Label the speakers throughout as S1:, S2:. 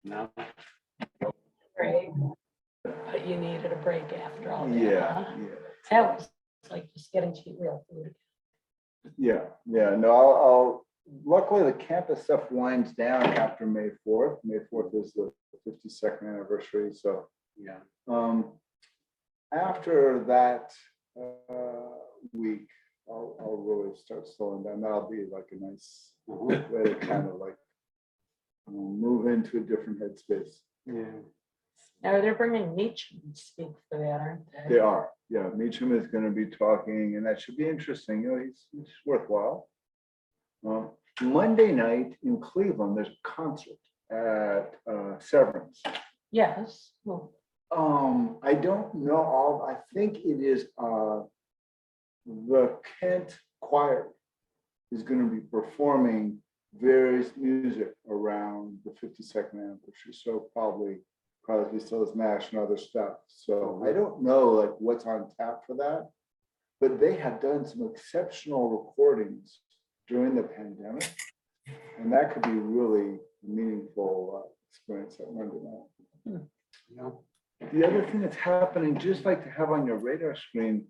S1: No.
S2: break. But you needed a break after all that.
S3: Yeah,
S2: huh?
S3: yeah.
S2: That was like just getting to eat real food.
S3: Yeah, no, I'll luckily the campus stuff winds down after May 4th. May 4th is the 52nd anniversary, so
S1: Yeah.
S3: after that week, I'll really start slowing down. That'll be like a nice way to kind of like move into a different headspace.
S1: Yeah.
S2: Now they're bringing Meacham to speak for that, aren't they?
S3: They are, yeah. Meacham is going to be talking, and that should be interesting. You know, he's worthwhile. Monday night in Cleveland, there's a concert at Severance.
S2: Yes. Well,
S3: I don't know all. I think it is the Kent Choir is going to be performing various music around the 52nd anniversary. So probably Crosby, Smash and other stuff. So I don't know like what's on tap for that, but they have done some exceptional recordings during the pandemic, and that could be really a meaningful experience at Monday night.
S1: Yeah.
S3: The other thing that's happening, just like to have on your radar screen,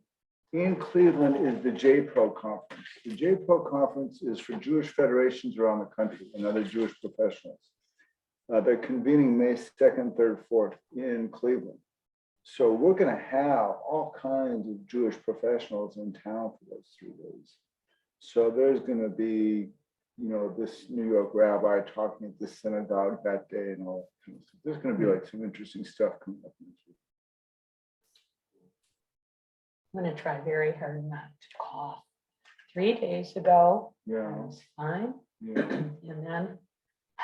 S3: in Cleveland is the JPRO conference. The JPRO conference is for Jewish federations around the country and other Jewish professionals. They're convening May 2nd, 3rd, 4th in Cleveland. So we're going to have all kinds of Jewish professionals in town for those 3 days. So there's going to be, you know, this New York rabbi talking at the synagogue that day and all that kind of stuff. There's going to be like some interesting stuff coming up next week.
S2: I'm going to try very hard not to cough. 3 days ago, I
S3: Yeah,
S2: was fine.
S3: yeah.
S2: And then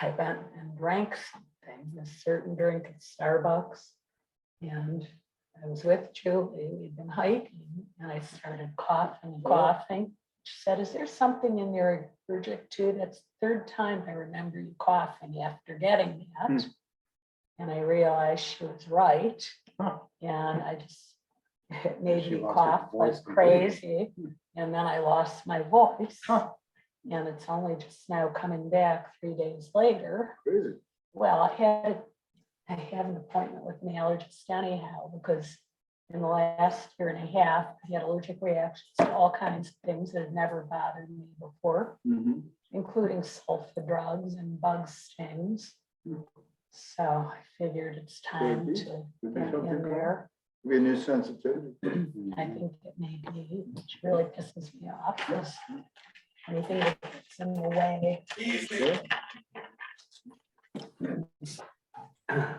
S2: I went and drank something, a certain drink at Starbucks. And I was with Julie, we'd been hiking, and I started coughing and coughing. She said, "Is there something in your allergic too?" That's the 3rd time I remember you coughing after getting that. And I realized she was right.
S3: Huh.
S2: And I just, it made
S1: She
S2: me
S1: lost her
S2: cough
S1: voice
S2: like
S1: completely.
S2: crazy. And then I lost my voice.
S3: Huh.
S2: And it's only just now coming back 3 days later.
S3: Crazy.
S2: Well, I had an appointment with an allergist anyhow, because in the last year and a half, I had allergic reactions to all kinds of things that had never bothered me before,
S3: Mhm.
S2: including sulfa drugs and bug stings. So I figured it's time
S3: be.
S2: to
S3: Could be
S2: get
S3: something
S2: in there.
S3: Be a new sensitivity.
S2: I think it may be, which really pisses me off, because anything that gets in the way.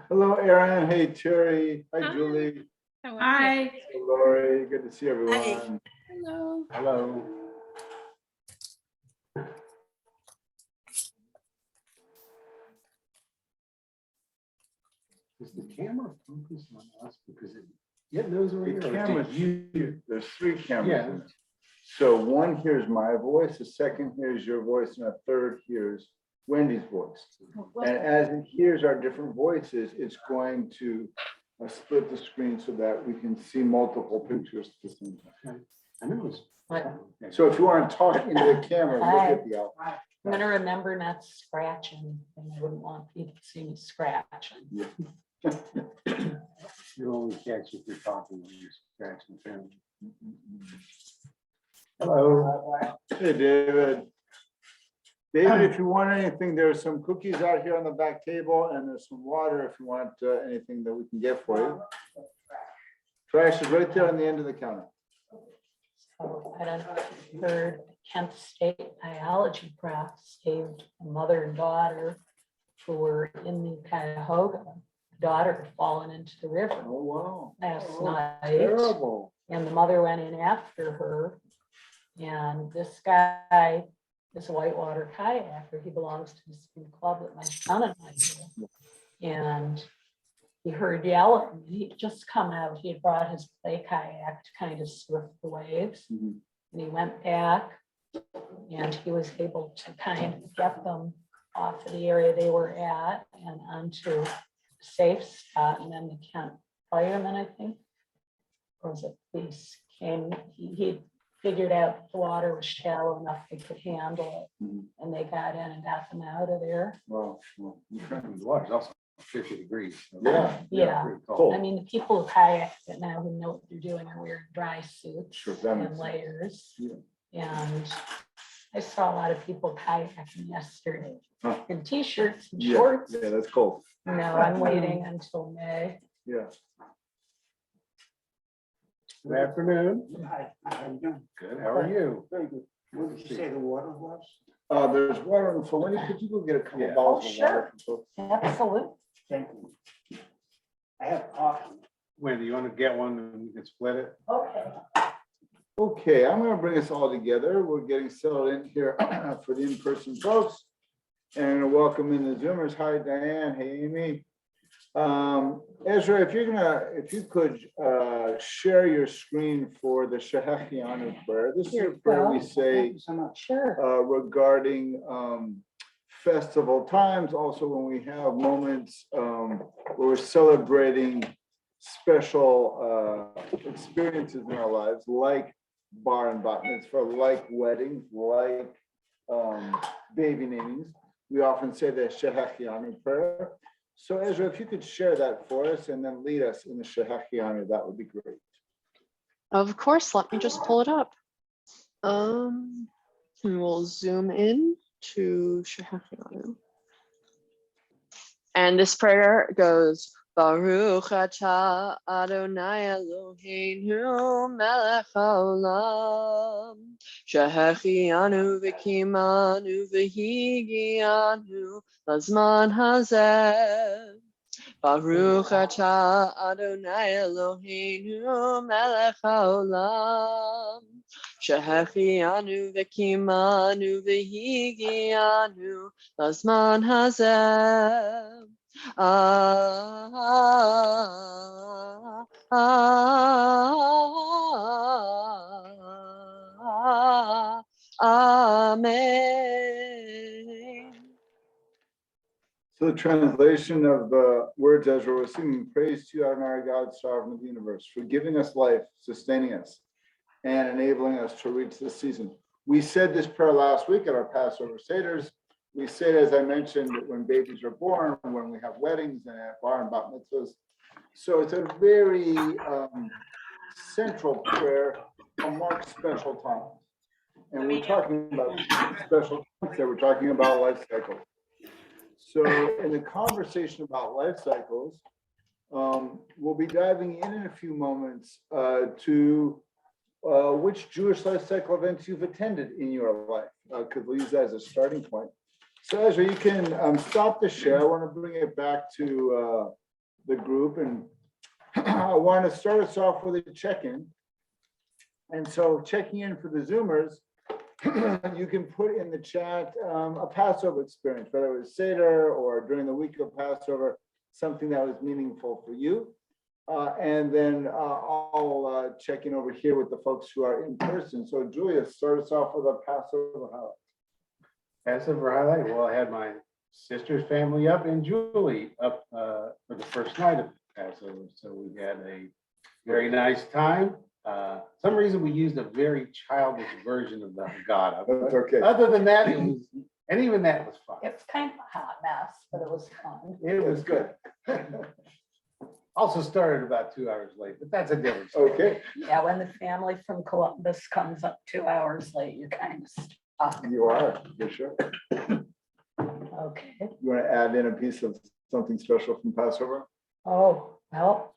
S3: Hello, Aaron. Hey, Terry. Hi,
S4: Hi.
S3: Julie.
S4: How are you?
S5: Hi.
S3: Hey, Lori. Good to see everyone.
S4: Hello.
S1: Hello. Is the camera focused on us because it knows we're
S3: The
S1: here? or is it
S3: camera's
S1: you?
S3: here. There's 3 cameras.
S1: Yeah.
S3: in it. So one hears my voice, the second hears your voice, and a third hears Wendy's voice. And as it hears our different voices, it's going to split the screen so that we can see multiple pictures at the same time.
S1: I know it's.
S2: What?
S1: Okay.
S3: So if you want to talk into the camera, look at the outline.
S2: I'm gonna remember not to scratch anything. I wouldn't want people to see me scratching.
S1: You only catch if you're talking when you're scratching the camera. Hello.
S3: Hey, David. David, if you want anything, there are some cookies out here on the back table, and there's some water if you want anything that we can get for you. Trash is right there on the end of the counter.
S2: So I don't know if you heard, Kent State Biology Prof saved a mother and daughter who were in the Cuyahoga. Daughter had fallen into the river
S3: Oh, wow.
S2: last
S3: Oh,
S2: night.
S3: Terrible.
S2: And the mother went in after her. And this guy is a whitewater kayaker. He belongs to the same club that my son and I do. And he heard yelling, and he'd just come out. He had brought his play kayak to kind of surf the waves.
S3: Mhm.
S2: And he went back and he was able to kind of get them off of the area they were at and onto a safe spot. And then the Kent firemen, I think, or was it police, came, he figured out the water was shallow enough they could handle it.
S3: Mhm.
S2: And they got in and got them out of there.
S3: Wow. Wow. Okay.
S1: The water's also 50 degrees.
S3: Yeah.
S2: Yeah.
S1: Pretty cold.
S3: Cold.
S2: I mean, the people who kayak that now who know what they're doing are wearing dry suits
S3: Sure, that makes
S2: and
S3: sense.
S2: layers.
S3: Yeah.
S2: And I saw a lot of people kayaking yesterday
S3: Huh.
S2: in t-shirts and
S3: Yeah,
S2: shorts.
S3: yeah, that's cold.
S2: No, I'm waiting until May.
S3: Yeah.
S1: Good afternoon.
S4: Hi, how you doing?
S1: Good. How are you?
S4: Very good. What did you say the water was?
S3: There's water on the floor. Wendy, could you go get a couple
S1: Yeah.
S3: bottles
S2: Oh,
S3: of water?
S2: sure.
S3: from folks?
S2: Absolutely.
S4: Thank you. I have coffee.
S1: Wendy, you want to get one and we can split it?
S2: Okay.
S3: Okay, I'm gonna bring us all together. We're getting settled in here for the in-person folks. And I'm gonna welcome in the Zoomers. Hi, Diane. Hey, Amy. Ezra, if you could share your screen for the Shehechianu prayer. This is
S2: Here
S3: a
S2: you
S3: prayer
S2: go.
S3: we
S4: Thank
S3: say
S4: you so much.
S2: Sure.
S3: regarding festival times, also when we have moments where we're celebrating special experiences in our lives, like bar and bat mitzvah, like weddings, like baby namings. We often say the Shehechianu prayer. So Ezra, if you could share that for us and then lead us in the Shehechianu, that would be great.
S5: Of course, let me just pull it up. And we'll zoom in to Shehechianu. And this prayer goes, Baruch atah Adonai Eloheinu melech haolam, shehechianu v'kimanu v'higianu lazman hazeh. Baruch atah Adonai Eloheinu melech haolam, shehechianu v'kimanu v'higianu lazman hazeh. Amen.
S3: So the translation of the words Ezra was singing, praise to you, Adonai God, sovereign of the universe, for giving us life, sustaining us, and enabling us to reach this season. We said this prayer last week at our Passover Seders. We say it, as I mentioned, when babies are born, when we have weddings and at bar and bat mitzvahs. So it's a very central prayer to mark special times. And we're talking about special times there. We're talking about life cycles. So in the conversation about life cycles, we'll be diving in a few moments to which Jewish life cycle events you've attended in your life, because we'll use that as a starting point. So Ezra, you can stop the share. I want to bring it back to the group, and I want to start us off with a check-in. And so checking in for the Zoomers, you can put in the chat a Passover experience, whether it was Seder or during the week of Passover, something that was meaningful for you. And then I'll check in over here with the folks who are in person. So Julia, start us off with a Passover highlight.
S1: Passover highlight. Well, I had my sister's family up and Julie up for the first night of Passover. So we had a very nice time. Some reason we used a very childish version of the Haggadah.
S3: That's okay.
S1: Other than that, it was, and even that was fun.
S2: It's kind of a hot mess, but it was fun.
S1: It was good. Also started about 2 hours late, but that's a different story.
S3: Okay,
S2: Yeah, when the family from Columbus comes up 2 hours late, you're kind of stuck.
S3: you are, for sure.
S2: Okay.
S3: You want to add in a piece of something special from Passover?
S2: Oh, well,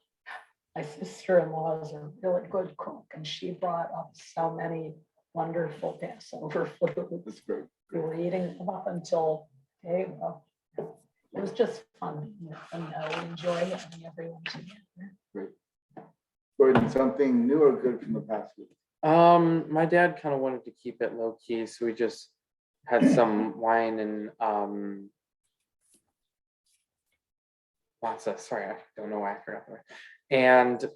S2: my sister-in-law is a really good cook and she brought up so many wonderful Passover foods.
S3: That's great.
S2: We were eating them up until, hey, well, it was just fun. And we enjoy having everyone together.
S3: Gordon, something new or good from the past week?
S6: My dad kind of wanted to keep it low key, so we just had some wine and matzah. Sorry, I don't know why I forgot that. And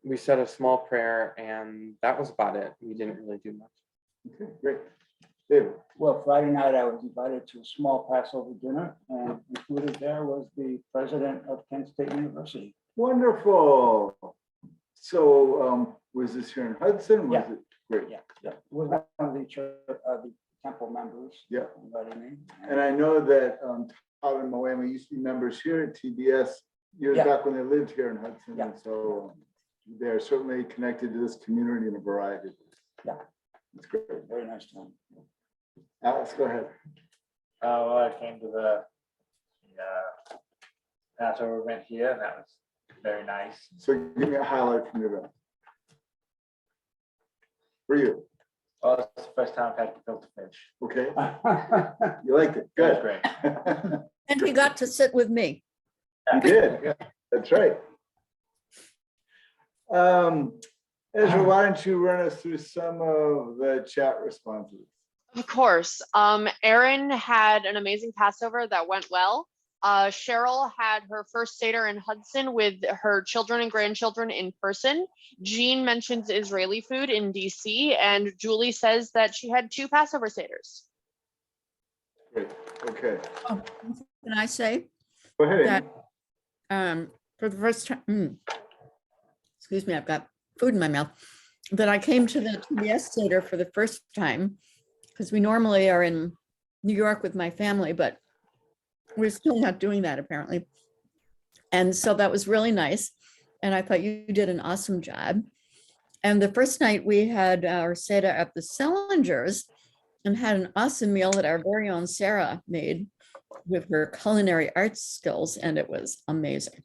S6: we said a small prayer, and that was about it. We didn't really do much.
S3: Okay, great. David?
S4: Well, Friday night, I was invited to a small Passover dinner, and included there was the president of Kent State University.
S3: Wonderful. So was this here in Hudson? Was
S4: Yeah.
S3: it great?
S4: Yeah, it was one of the church, the temple members.
S3: Yeah.
S4: Invited me.
S3: And I know that Todd and Moema used to be members here at TBS years
S4: Yeah.
S3: back when they lived here in Hudson.
S4: Yeah.
S3: And so they're certainly connected to this community in a variety of ways.
S4: Yeah.
S3: It's great.
S4: Very nice time.
S3: Alex, go ahead.
S7: Well, I came to the Passover event here, and that was very nice.
S3: So give me a highlight from your event. For you,
S7: Well, it's the first time I've had filter fish.
S3: okay? You liked it,
S7: It was
S3: good.
S7: great.
S8: And he got to sit with me.
S3: You did, that's right. Ezra, why don't you run us through some of the chat responses?
S5: Of course. Erin had an amazing Passover that went well. Cheryl had her first Seder in Hudson with her children and grandchildren in person. Jean mentions Israeli food in DC, and Julie says that she had 2 Passover Seders.
S3: Great, okay.
S8: Oh, can I say
S3: Go ahead,
S8: that
S3: Amy.
S8: for the first time, excuse me, I've got food in my mouth, that I came to the TBS Theater for the first time, because we normally are in New York with my family, but we're still not doing that apparently. And so that was really nice. And I thought you did an awesome job. And the first night we had our Seder at the Sellingers and had an awesome meal that our very own Sarah made with her culinary arts skills, and it was amazing.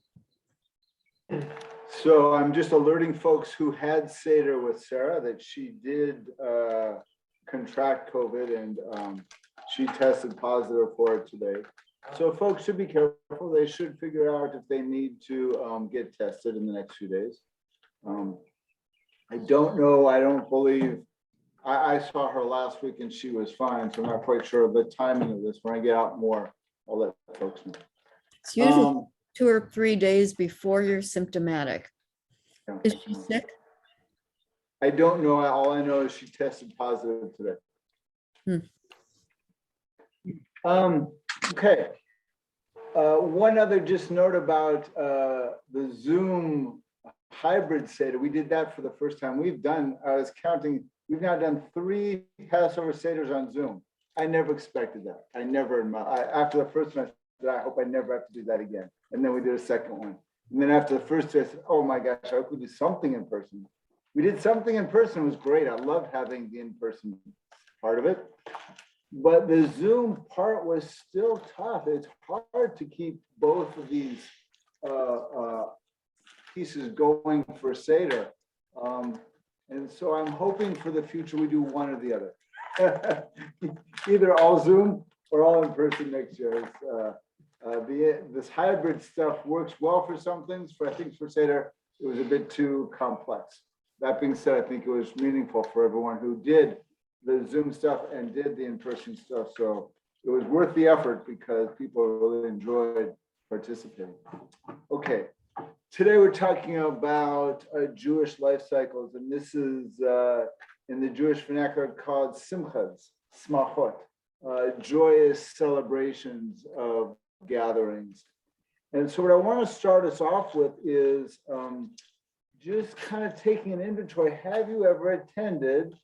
S3: So I'm just alerting folks who had Seder with Sarah that she did contract COVID, and she tested positive for it today. So folks should be careful. They should figure out if they need to get tested in the next few days. I don't know, I don't believe, I saw her last week and she was fine, so I'm not quite sure of the timing of this. When I get out more, I'll let folks know.
S8: It's usually 2 or 3 days before you're symptomatic.
S3: Yeah.
S8: Is she sick?
S3: I don't know. All I know is she tested positive today. Okay. One other just note about the Zoom hybrid Seder. We did that for the first time. I was counting, we've now done 3 Passover Seders on Zoom. I never expected that. After the first one, I said, I hope I never have to do that again. And then we did a second one. And then after the first two, I said, oh my gosh, I hope we do something in person. We did something in person. It was great. I loved having the in-person part of it. But the Zoom part was still tough. It's hard to keep both of these pieces going for Seder. And so I'm hoping for the future we do one or the other. Either all Zoom or all in person next year. This hybrid stuff works well for some things. I think for Seder, it was a bit too complex. That being said, I think it was meaningful for everyone who did the Zoom stuff and did the in-person stuff. So it was worth the effort because people really enjoyed participating. Okay, today we're talking about Jewish life cycles, and this is in the Jewish vernacular called simchas, smachot, joyous celebrations of gatherings. And so what I want to start us off with is just kind of taking an inventory. Have you ever attended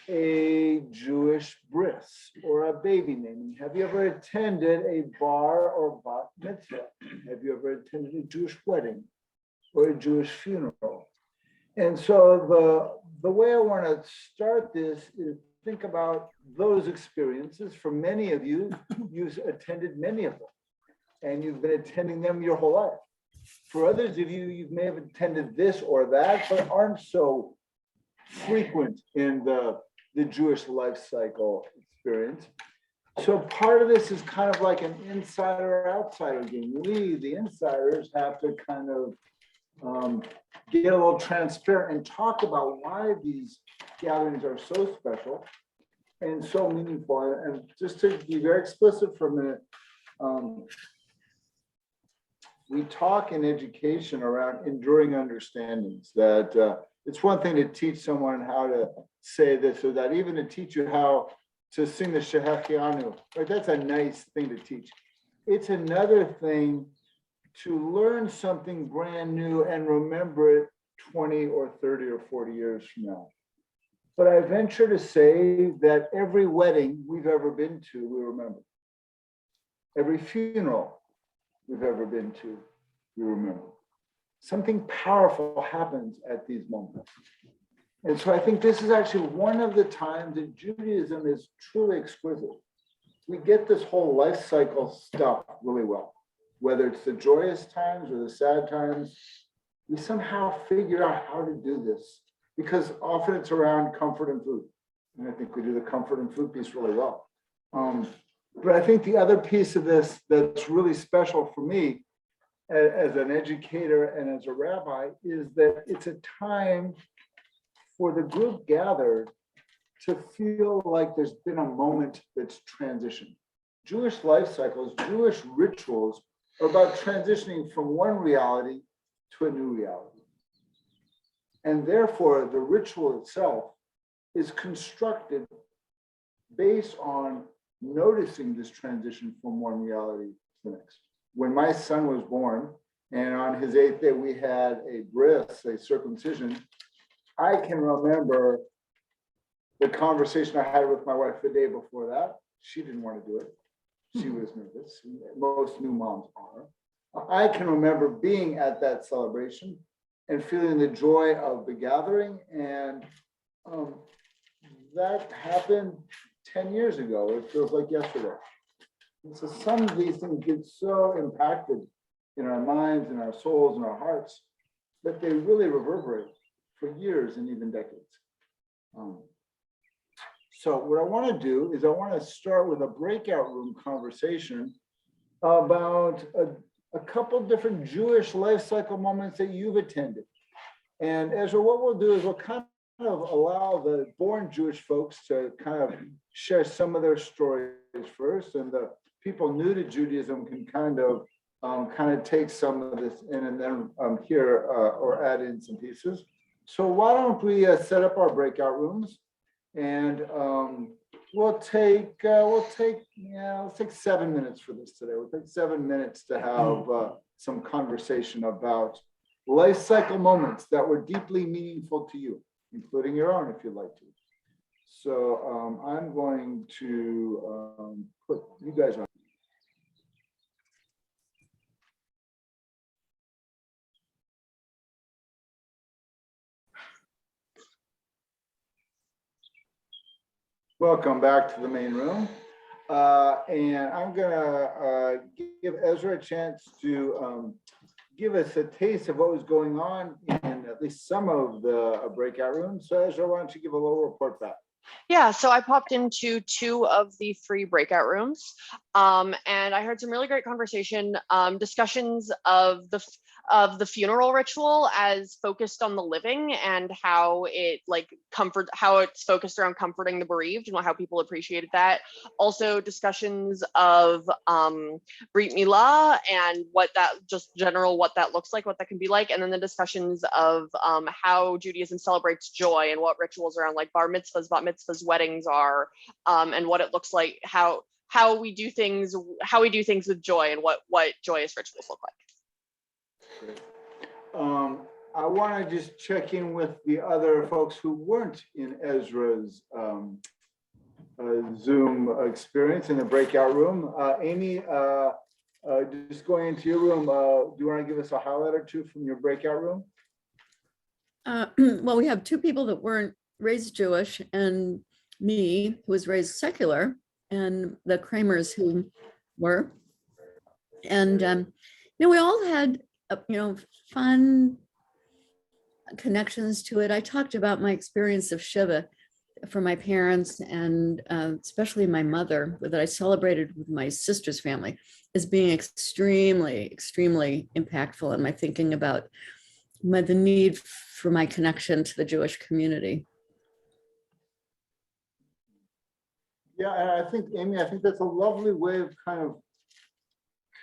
S3: a Jewish bris or a baby naming? Have you ever attended a bar or bat mitzvah? Have you ever attended a Jewish wedding or a Jewish funeral? And so the way I want to start this is think about those experiences. For many of you, you've attended many of them, and you've been attending them your whole life. For others of you, you may have attended this or that, but aren't so frequent in the Jewish life cycle experience. So part of this is kind of like an insider-outsider game. We, the insiders, have to kind of get a little transparent and talk about why these gatherings are so special and so meaningful. And just to be very explicit for a minute, we talk in education around enduring understandings, that it's one thing to teach someone how to say this or that, even to teach you how to sing the Shehechianu, right? That's a nice thing to teach. It's another thing to learn something brand new and remember it 20 or 30 or 40 years from now. But I venture to say that every wedding we've ever been to, we remember. every funeral we've ever been to, we remember. Something powerful happens at these moments. And so I think this is actually one of the times that Judaism is truly exquisite. We get this whole life cycle stuff really well, whether it's the joyous times or the sad times. We somehow figure out how to do this because often it's around comfort and food. And I think we do the comfort and food piece really well. But I think the other piece of this that's really special for me as an educator and as a rabbi is that it's a time for the group gathered to feel like there's been a moment that's transitioned. Jewish life cycles, Jewish rituals are about transitioning from one reality to a new reality. And therefore, the ritual itself is constructed based on noticing this transition from one reality to the next. When my son was born, and on his 8th day, we had a bris, a circumcision, I can remember the conversation I had with my wife the day before that. She didn't want to do it. She was nervous. Most new moms are. I can remember being at that celebration and feeling the joy of the gathering. And that happened 10 years ago. It feels like yesterday. And so some of these things get so impacted in our minds, in our souls, in our hearts, that they really reverberate for years and even decades. So what I want to do is I want to start with a breakout room conversation about a couple different Jewish life cycle moments that you've attended. And Ezra, what we'll do is we'll kind of allow the born Jewish folks to kind of share some of their stories first, and the people new to Judaism can kind of take some of this in and then hear or add in some pieces. So why don't we set up our breakout rooms, and let's take 7 minutes for this today. We'll take 7 minutes to have some conversation about life cycle moments that were deeply meaningful to you, including your own, if you'd like to. So I'm going to put you guys on. Welcome back to the main room. And I'm gonna give Ezra a chance to give us a taste of what was going on in at least some of the breakout rooms. So Ezra, why don't you give a little report back?
S5: Yeah, so I popped into 2 of the 3 breakout rooms, and I heard some really great conversation, discussions of the funeral ritual as focused on the living and how it how it's focused around comforting the bereaved and how people appreciated that. Also discussions of Brit Milah and what that looks like, what that can be like, and then the discussions of how Judaism celebrates joy and what rituals around like bar mitzvahs, bat mitzvahs, weddings are, and what it looks like, how we do things with joy and what joyous rituals look like.
S3: I want to just check in with the other folks who weren't in Ezra's Zoom experience in the breakout room. Amy, just going into your room, do you want to give us a highlight or two from your breakout room?
S8: Well, we have 2 people that weren't raised Jewish, and me, who was raised secular, and the Kramers who were. And we all had fun connections to it. I talked about my experience of Shiva for my parents, and especially my mother, that I celebrated with my sister's family, as being extremely, extremely impactful in my thinking about the need for my connection to the Jewish community.
S3: Yeah, and I think, Amy, that's a lovely way of kind of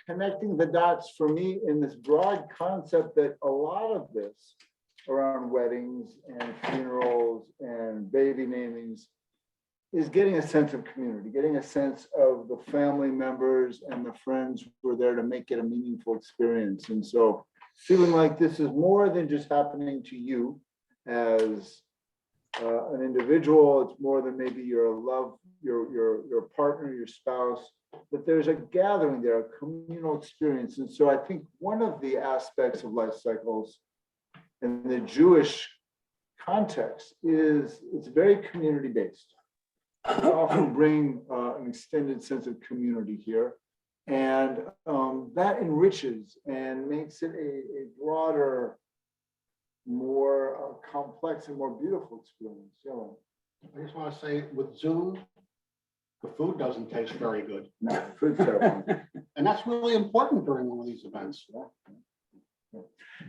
S3: connecting the dots for me in this broad concept that a lot of this around weddings and funerals and baby namings is getting a sense of community, getting a sense of the family members and the friends who are there to make it a meaningful experience. And so feeling like this is more than just happening to you as an individual, it's more than maybe your love, your partner, your spouse, that there's a gathering there, a communal experience. And so I think one of the aspects of life cycles in the Jewish context is it's very community based. We often bring an extended sense of community here, and that enriches and makes it a broader, more complex and more beautiful experience. So,
S9: I just want to say with Zoom, the food doesn't taste very good.
S3: no, food's terrible.
S9: And that's really important during one of these events.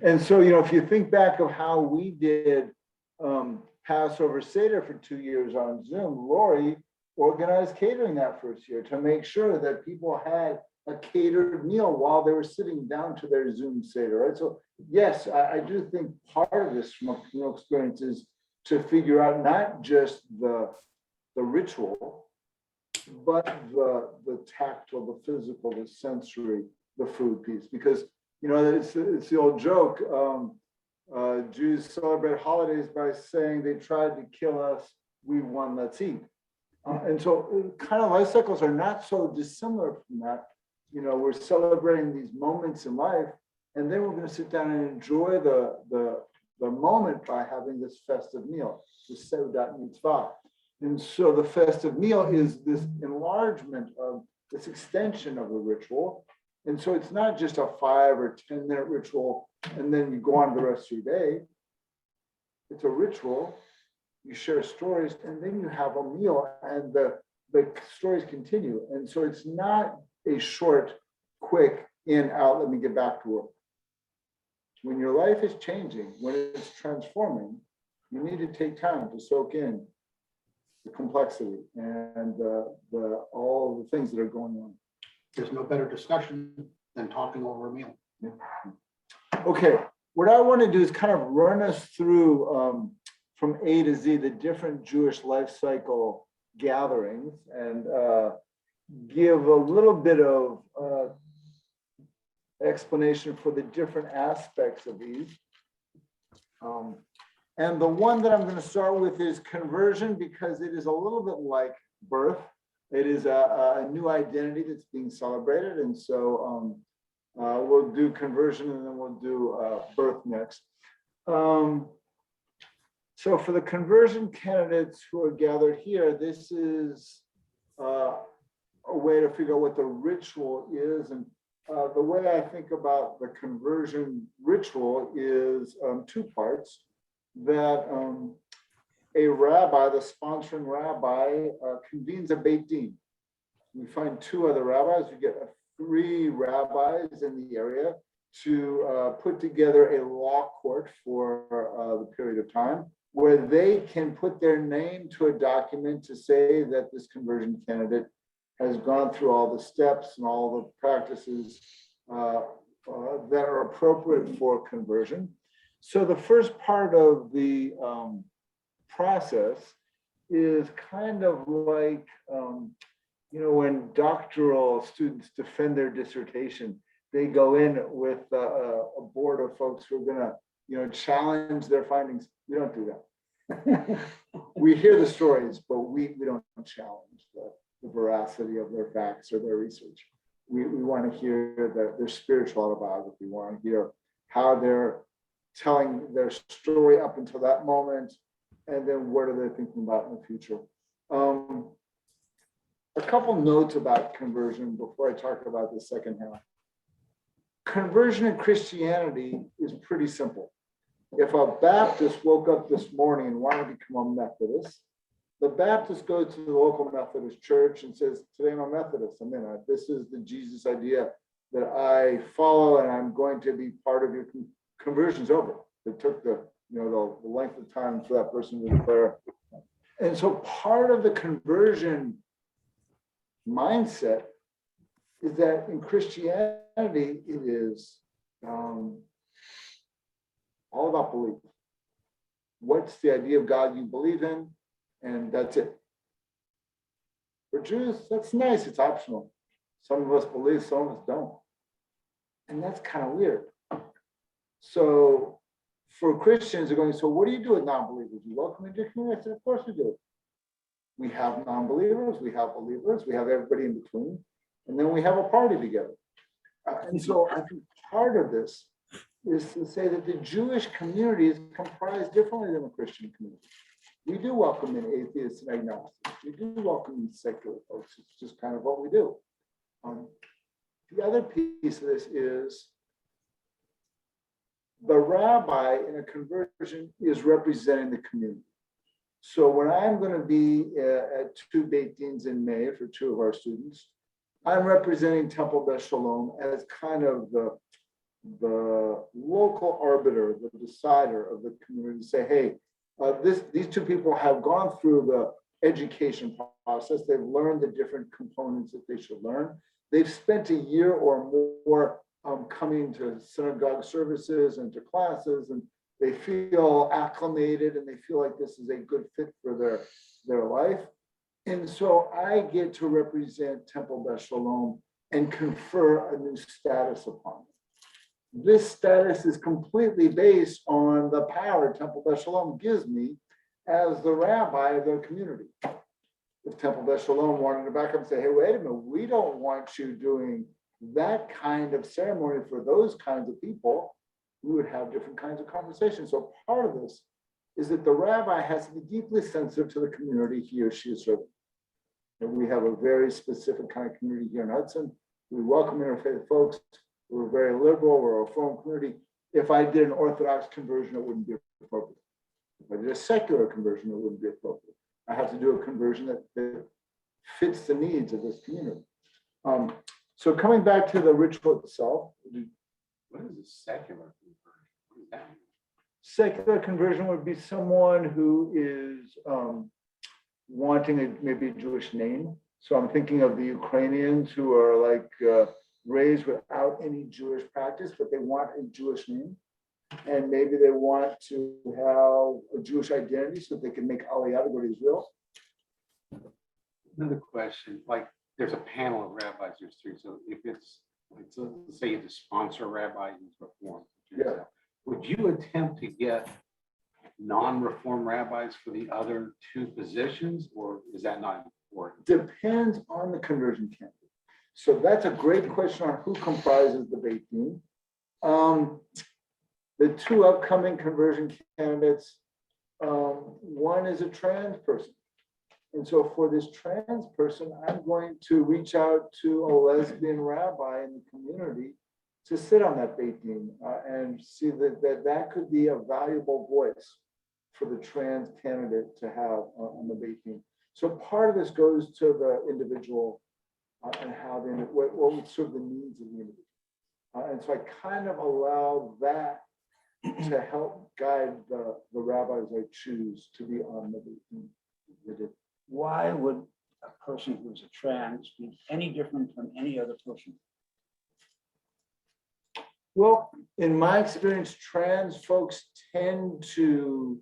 S3: And so, if you think back of how we did Passover Seder for 2 years on Zoom, Lori organized catering that first year to make sure that people had a catered meal while they were sitting down to their Zoom Seder, right? So yes, I do think part of this from a communal experience is to figure out not just the ritual, but the tactile, the physical, the sensory, the food piece. Because, it's the old joke, Jews celebrate holidays by saying they tried to kill us, we won, let's eat. And so kind of life cycles are not so dissimilar from that. We're celebrating these moments in life, and then we're going to sit down and enjoy the moment by having this festive meal, this Seudat Mitzvah. And so the festive meal is this enlargement of this extension of the ritual. And so it's not just a 5 or 10-minute ritual, and then you go on the rest of your day. It's a ritual, you share stories, and then you have a meal, and the stories continue. And so it's not a short, quick, in, out, let me get back to work. When your life is changing, when it's transforming, you need to take time to soak in the complexity and all the things that are going on.
S9: There's no better discussion than talking over a meal.
S3: Okay, what I want to do is kind of run us through from A to Z the different Jewish life cycle gatherings and give a little bit of explanation for the different aspects of these. And the one that I'm going to start with is conversion, because it is a little bit like birth. It is a new identity that's being celebrated. And so we'll do conversion and then we'll do birth next. So for the conversion candidates who are gathered here, this is a way to figure out what the ritual is. And the way I think about the conversion ritual is 2 parts. That a rabbi, the sponsoring rabbi, convenes a Beit Din. We find 2 other rabbis. We get 3 rabbis in the area to put together a law court for the period of time, where they can put their name to a document to say that this conversion candidate has gone through all the steps and all the practices that are appropriate for conversion. So the first part of the process is kind of like, when doctoral students defend their dissertation, they go in with a board of folks who are going to, challenge their findings. We don't do that. We hear the stories, but we don't challenge the veracity of their facts or their research. We want to hear their spiritual autobiography. We want to hear how they're telling their story up until that moment, and then what are they thinking about in the future. A couple notes about conversion before I talk about the second half. Conversion in Christianity is pretty simple. If a Baptist woke up this morning and wanted to become a Methodist, the Baptist goes to the local Methodist church and says, today I'm a Methodist, I'm in it. This is the Jesus idea that I follow, and I'm going to be part of your conversion's over. It took the length of time for that person to declare. And so part of the conversion mindset is that in Christianity, it is all about belief. What's the idea of God you believe in? And that's it. For Jews, that's nice, it's optional. Some of us believe, some of us don't. And that's kind of weird. So for Christians, they're going, so what do you do with non-believers? You welcome into your community? I said, of course we do. We have non-believers, we have believers, we have everybody in between, and then we have a party together. And so I think part of this is to say that the Jewish community is comprised differently than the Christian community. We do welcome in atheists and agnostics. We do welcome in secular folks. It's just kind of what we do. The other piece of this is the rabbi in a conversion is representing the community. So when I'm going to be at 2 Beit Dins in May for 2 of our students, I'm representing Temple Beth Shalom as kind of the local arbiter, the decider of the community. Say, hey, these 2 people have gone through the education process. They've learned the different components that they should learn. They've spent a year or more coming to synagogue services and to classes, and they feel acclimated and they feel like this is a good fit for their life. And so I get to represent Temple Beth Shalom and confer a new status upon them. This status is completely based on the power Temple Beth Shalom gives me as the rabbi of the community. If Temple Beth Shalom wanted to back up and say, hey, wait a minute, we don't want you doing that kind of ceremony for those kinds of people, we would have different kinds of conversations. So part of this is that the rabbi has to be deeply sensitive to the community he or she is serving. And we have a very specific kind of community here in Hudson. We welcome interfaith folks. We're very liberal. We're a Reform community. If I did an Orthodox conversion, it wouldn't be appropriate. If I did a secular conversion, it wouldn't be appropriate. I have to do a conversion that fits the needs of this community. So coming back to the ritual itself.
S1: What is a secular conversion? What is that?
S3: Secular conversion would be someone who is wanting maybe a Jewish name. So I'm thinking of the Ukrainians who are like raised without any Jewish practice, but they want a Jewish name. And maybe they want to have a Jewish identity so they can make Aliyah to go to Israel.
S1: Another question, like there's a panel of rabbis, there's 3. So if it's let's say you have to sponsor a rabbi who's Reform.
S3: Yeah.
S1: Would you attempt to get non-Reform rabbis for the other 2 positions, or is that not important?
S3: Depends on the conversion candidate. So that's a great question on who comprises the Beit Din. The 2 upcoming conversion candidates, one is a trans person. And so for this trans person, I'm going to reach out to a lesbian rabbi in the community to sit on that Beit Din and see that could be a valuable voice for the trans candidate to have on the Beit Din. So part of this goes to the individual and how what would serve the needs of the individual. And so I kind of allow that to help guide the rabbis I choose to be on the Beit Din.
S4: Why would a person who's a trans be any different from any other person?
S3: Well, in my experience, trans folks tend to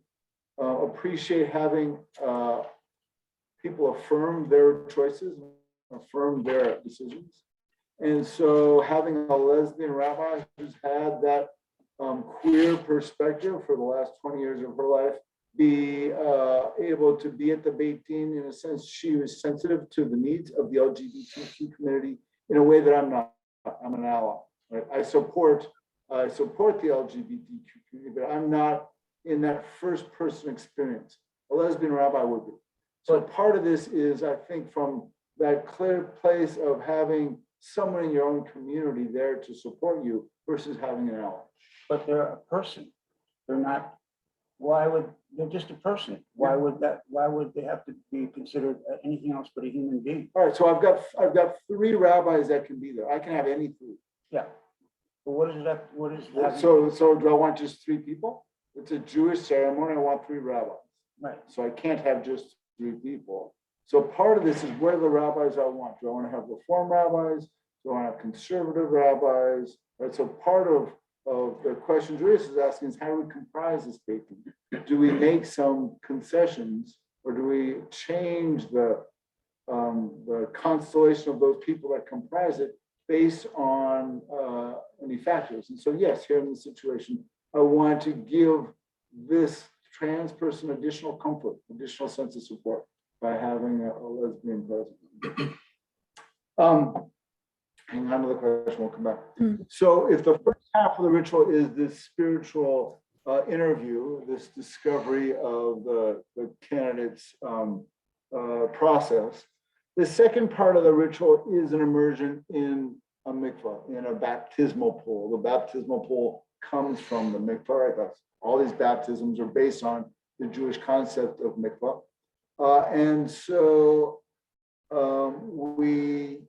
S3: appreciate having people affirm their choices, affirm their decisions. And so having a lesbian rabbi who's had that queer perspective for the last 20 years of her life, be able to be at the Beit Din, in a sense, she was sensitive to the needs of the LGBTQ community in a way that I'm not. I'm an ally. Right? I support the LGBTQ community, but I'm not in that first person experience. A lesbian rabbi would be. So part of this is, I think, from that clear place of having someone in your own community there to support you versus having an ally.
S4: But they're a person. They're not. They're just a person. Why would they have to be considered anything else but a human being?
S3: All right, so I've got 3 rabbis that can be there. I can have any 3.
S4: Yeah. But what is that? What is that?
S3: So do I want just 3 people? It's a Jewish ceremony. I want 3 rabbis.
S4: Right.
S3: So I can't have just 3 people. So part of this is where the rabbis I want. Do I want to have Reform rabbis? Do I want to have conservative rabbis? Right. So part of the question Julius is asking is how do we comprise this Beit Din? Do we make some concessions, or do we change the constellation of those people that comprise it based on any factors? And so yes, here in this situation, I want to give this trans person additional comfort, additional sense of support by having a lesbian present. Hang on to the question, we'll come back. So if the first half of the ritual is this spiritual interview, this discovery of the candidate's process, the second part of the ritual is an immersion in a mikvah, in a baptismal pool. The baptismal pool comes from the mikvah, right? That's, all these baptisms are based on the Jewish concept of mikvah. And so we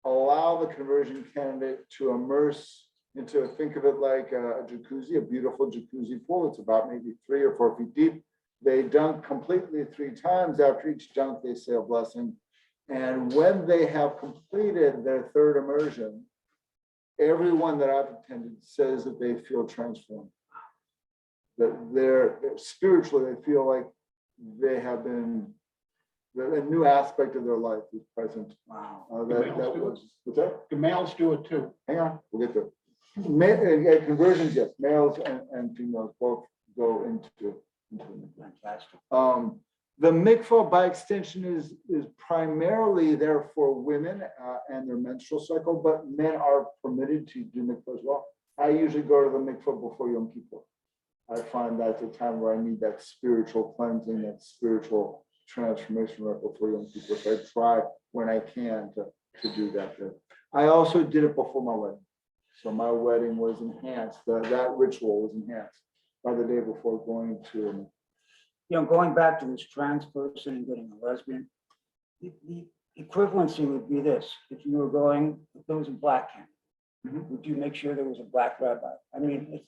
S3: allow the conversion candidate to immerse into, think of it like a jacuzzi, a beautiful jacuzzi pool. It's about maybe 3 or 4 feet deep. They dunk completely 3 times. After each dunk, they say a blessing. And when they have completed their 3rd immersion, everyone that I've attended says that they feel transformed. That they're spiritually, they feel like they have been, a new aspect of their life is present.
S4: Wow.
S3: What's that?
S9: The males do it too.
S3: Hang on, we'll get there. Conversions, yes, males and females both go into
S4: Fantastic.
S3: the mikvah by extension is primarily there for women and their menstrual cycle, but men are permitted to do mikvah as well. I usually go to the mikvah before Yom Kippur. I find that's a time where I need that spiritual cleansing, that spiritual transformation right before Yom Kippur. So I try when I can to do that. I also did it before my wedding. So my wedding was enhanced, that ritual was enhanced by the day before going to.
S4: You know, going back to this trans person and getting a lesbian, the equivalency would be this: if you were going, if there was a black candidate, would you make sure there was a black rabbi? I mean, it's,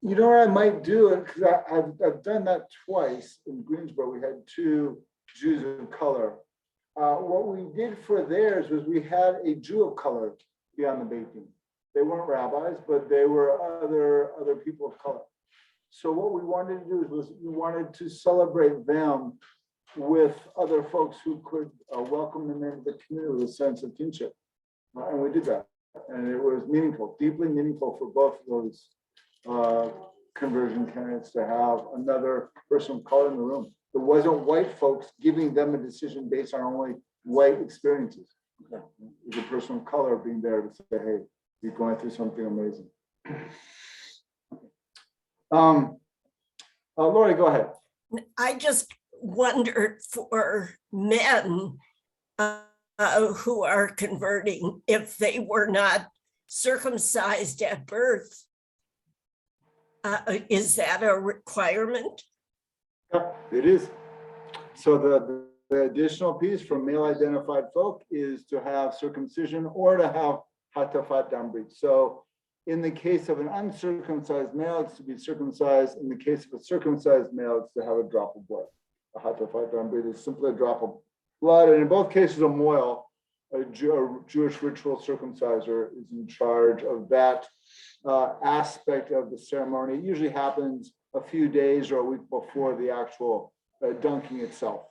S3: You know what I might do it because I've done that twice in Greensboro. We had 2 Jews of color. What we did for theirs was we had a Jew of color be on the baking. They weren't rabbis, but they were other people of color. So what we wanted to do was we wanted to celebrate them with other folks who could welcome them into the community with a sense of kinship. And we did that. And it was meaningful, deeply meaningful for both of those conversion candidates to have another person of color in the room. It wasn't white folks giving them a decision based on only white experiences. It was a person of color being there to say, hey, you're going through something amazing. Lori, go ahead.
S10: I just wondered for men who are converting, if they were not circumcised at birth, is that a requirement?
S3: Yeah, it is. So the additional piece for male identified folk is to have circumcision or to have hatafat dam brit. So in the case of an uncircumcised male, it's to be circumcised. In the case of a circumcised male, it's to have a drop of blood. A hatafat dam brit is simply a drop of blood. And in both cases, a moil, a Jewish ritual circumciser, is in charge of that aspect of the ceremony. It usually happens a few days or a week before the actual dunking itself.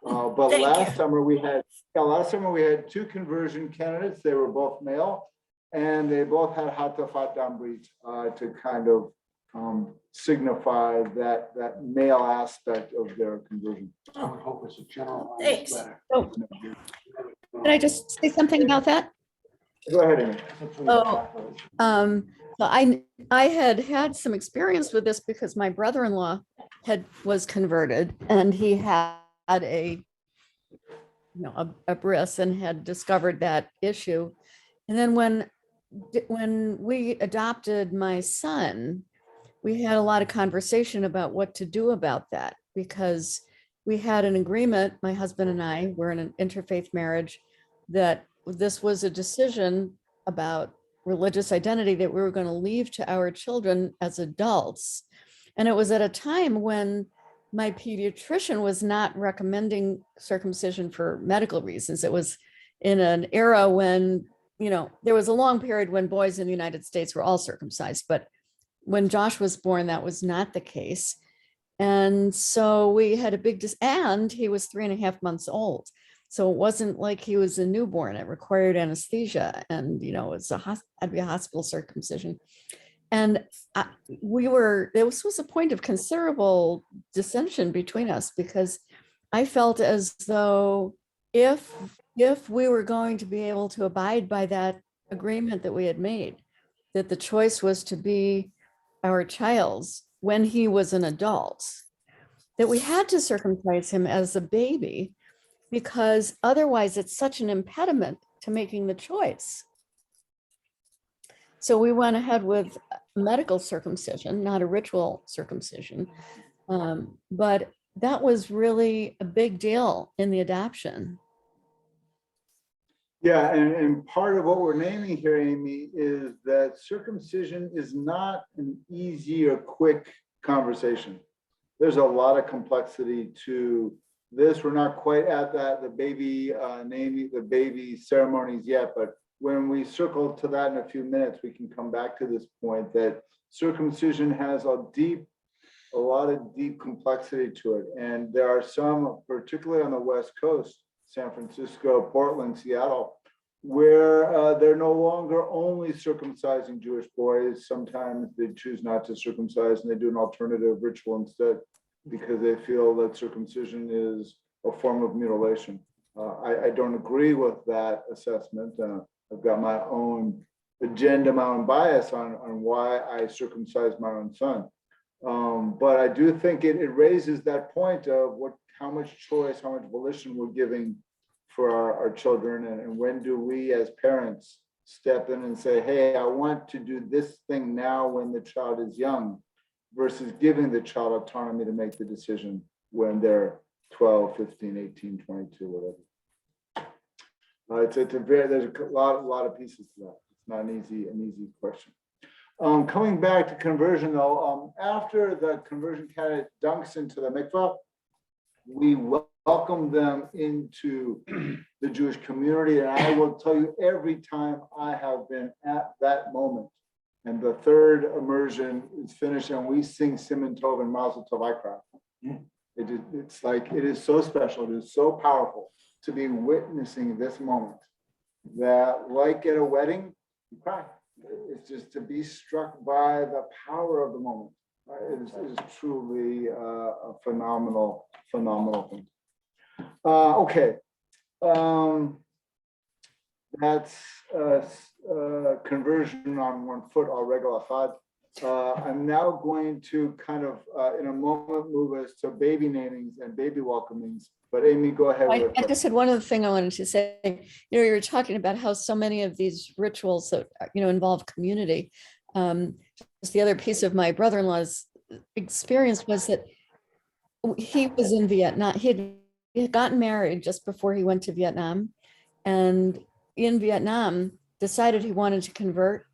S3: But last summer we had 2 conversion candidates. They were both male, and they both had hatafat dam brit to kind of signify that male aspect of their conversion.
S9: I would hope it's a general.
S10: Thanks.
S9: letter.
S8: Oh, Can I just say something about that?
S3: Go ahead, Amy.
S8: So I had some experience with this because my brother-in-law was converted, and he had a bris and had discovered that issue. And then when we adopted my son, we had a lot of conversation about what to do about that, because we had an agreement, my husband and I were in an interfaith marriage, that this was a decision about religious identity that we were going to leave to our children as adults. And it was at a time when my pediatrician was not recommending circumcision for medical reasons. It was in an era when, there was a long period when boys in the United States were all circumcised, but when Josh was born, that was not the case. And so we had a big, and he was 3.5 months old. So it wasn't like he was a newborn. It required anesthesia, and it was had to be a hospital circumcision. And this was a point of considerable dissension between us because I felt as though if we were going to be able to abide by that agreement that we had made, that the choice was to be our child's when he was an adult, that we had to circumcise him as a baby because otherwise it's such an impediment to making the choice. So we went ahead with medical circumcision, not a ritual circumcision. But that was really a big deal in the adoption.
S3: Yeah, and part of what we're naming here, Amy, is that circumcision is not an easy or quick conversation. There's a lot of complexity to this. We're not quite at that, the baby naming, the baby ceremonies yet, but when we circle to that in a few minutes, we can come back to this point that circumcision has a lot of deep complexity to it. And there are some, particularly on the West Coast, San Francisco, Portland, Seattle, where they're no longer only circumcising Jewish boys. Sometimes they choose not to circumcise and they do an alternative ritual instead because they feel that circumcision is a form of mutilation. I don't agree with that assessment. I've got my own agenda, my own bias on why I circumcised my own son. But I do think it raises that point of how much choice, how much volition we're giving for our children, and when do we as parents step in and say, hey, I want to do this thing now when the child is young, versus giving the child autonomy to make the decision when they're 12, 15, 18, 22, whatever. There's a lot of pieces to that. It's not an easy question. Coming back to conversion though, after the conversion candidate dunks into the mikvah, we welcome them into the Jewish community. And I will tell you, every time I have been at that moment and the third immersion is finished and we sing Siman Tov and Mazel Tov, I cry. It's like, it is so special. It is so powerful to be witnessing this moment that, like at a wedding, you cry. It's just to be struck by the power of the moment. It is truly a phenomenal thing. Okay. That's conversion on 1 foot al regel achad. I'm now going to kind of, in a moment, move us to baby namings and baby welcomings. But Amy, go ahead.
S8: I just had one other thing I wanted to say. You were talking about how so many of these rituals that, involve community. Just the other piece of my brother-in-law's experience was that he was in Vietnam. He had gotten married just before he went to Vietnam. And in Vietnam, decided he wanted to convert.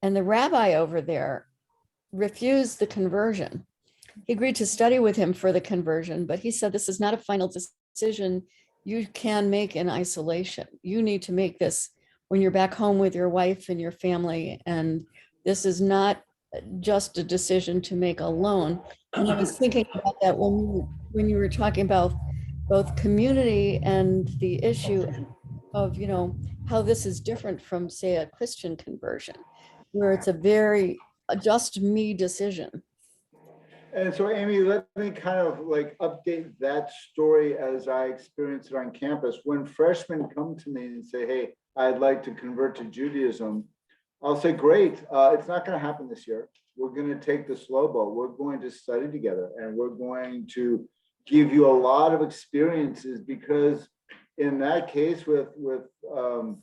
S8: And the rabbi over there refused the conversion. He agreed to study with him for the conversion, but he said, this is not a final decision you can make in isolation. You need to make this when you're back home with your wife and your family. And this is not just a decision to make alone. And I was thinking about that when you were talking about both community and the issue of, how this is different from, say, a Christian conversion, where it's a very just me decision.
S3: And so, Amy, let me kind of like update that story as I experienced it on campus. When freshmen come to me and say, hey, I'd like to convert to Judaism, I'll say, great, it's not going to happen this year. We're going to take the slow boat. We're going to study together and we're going to give you a lot of experiences, because in that case with an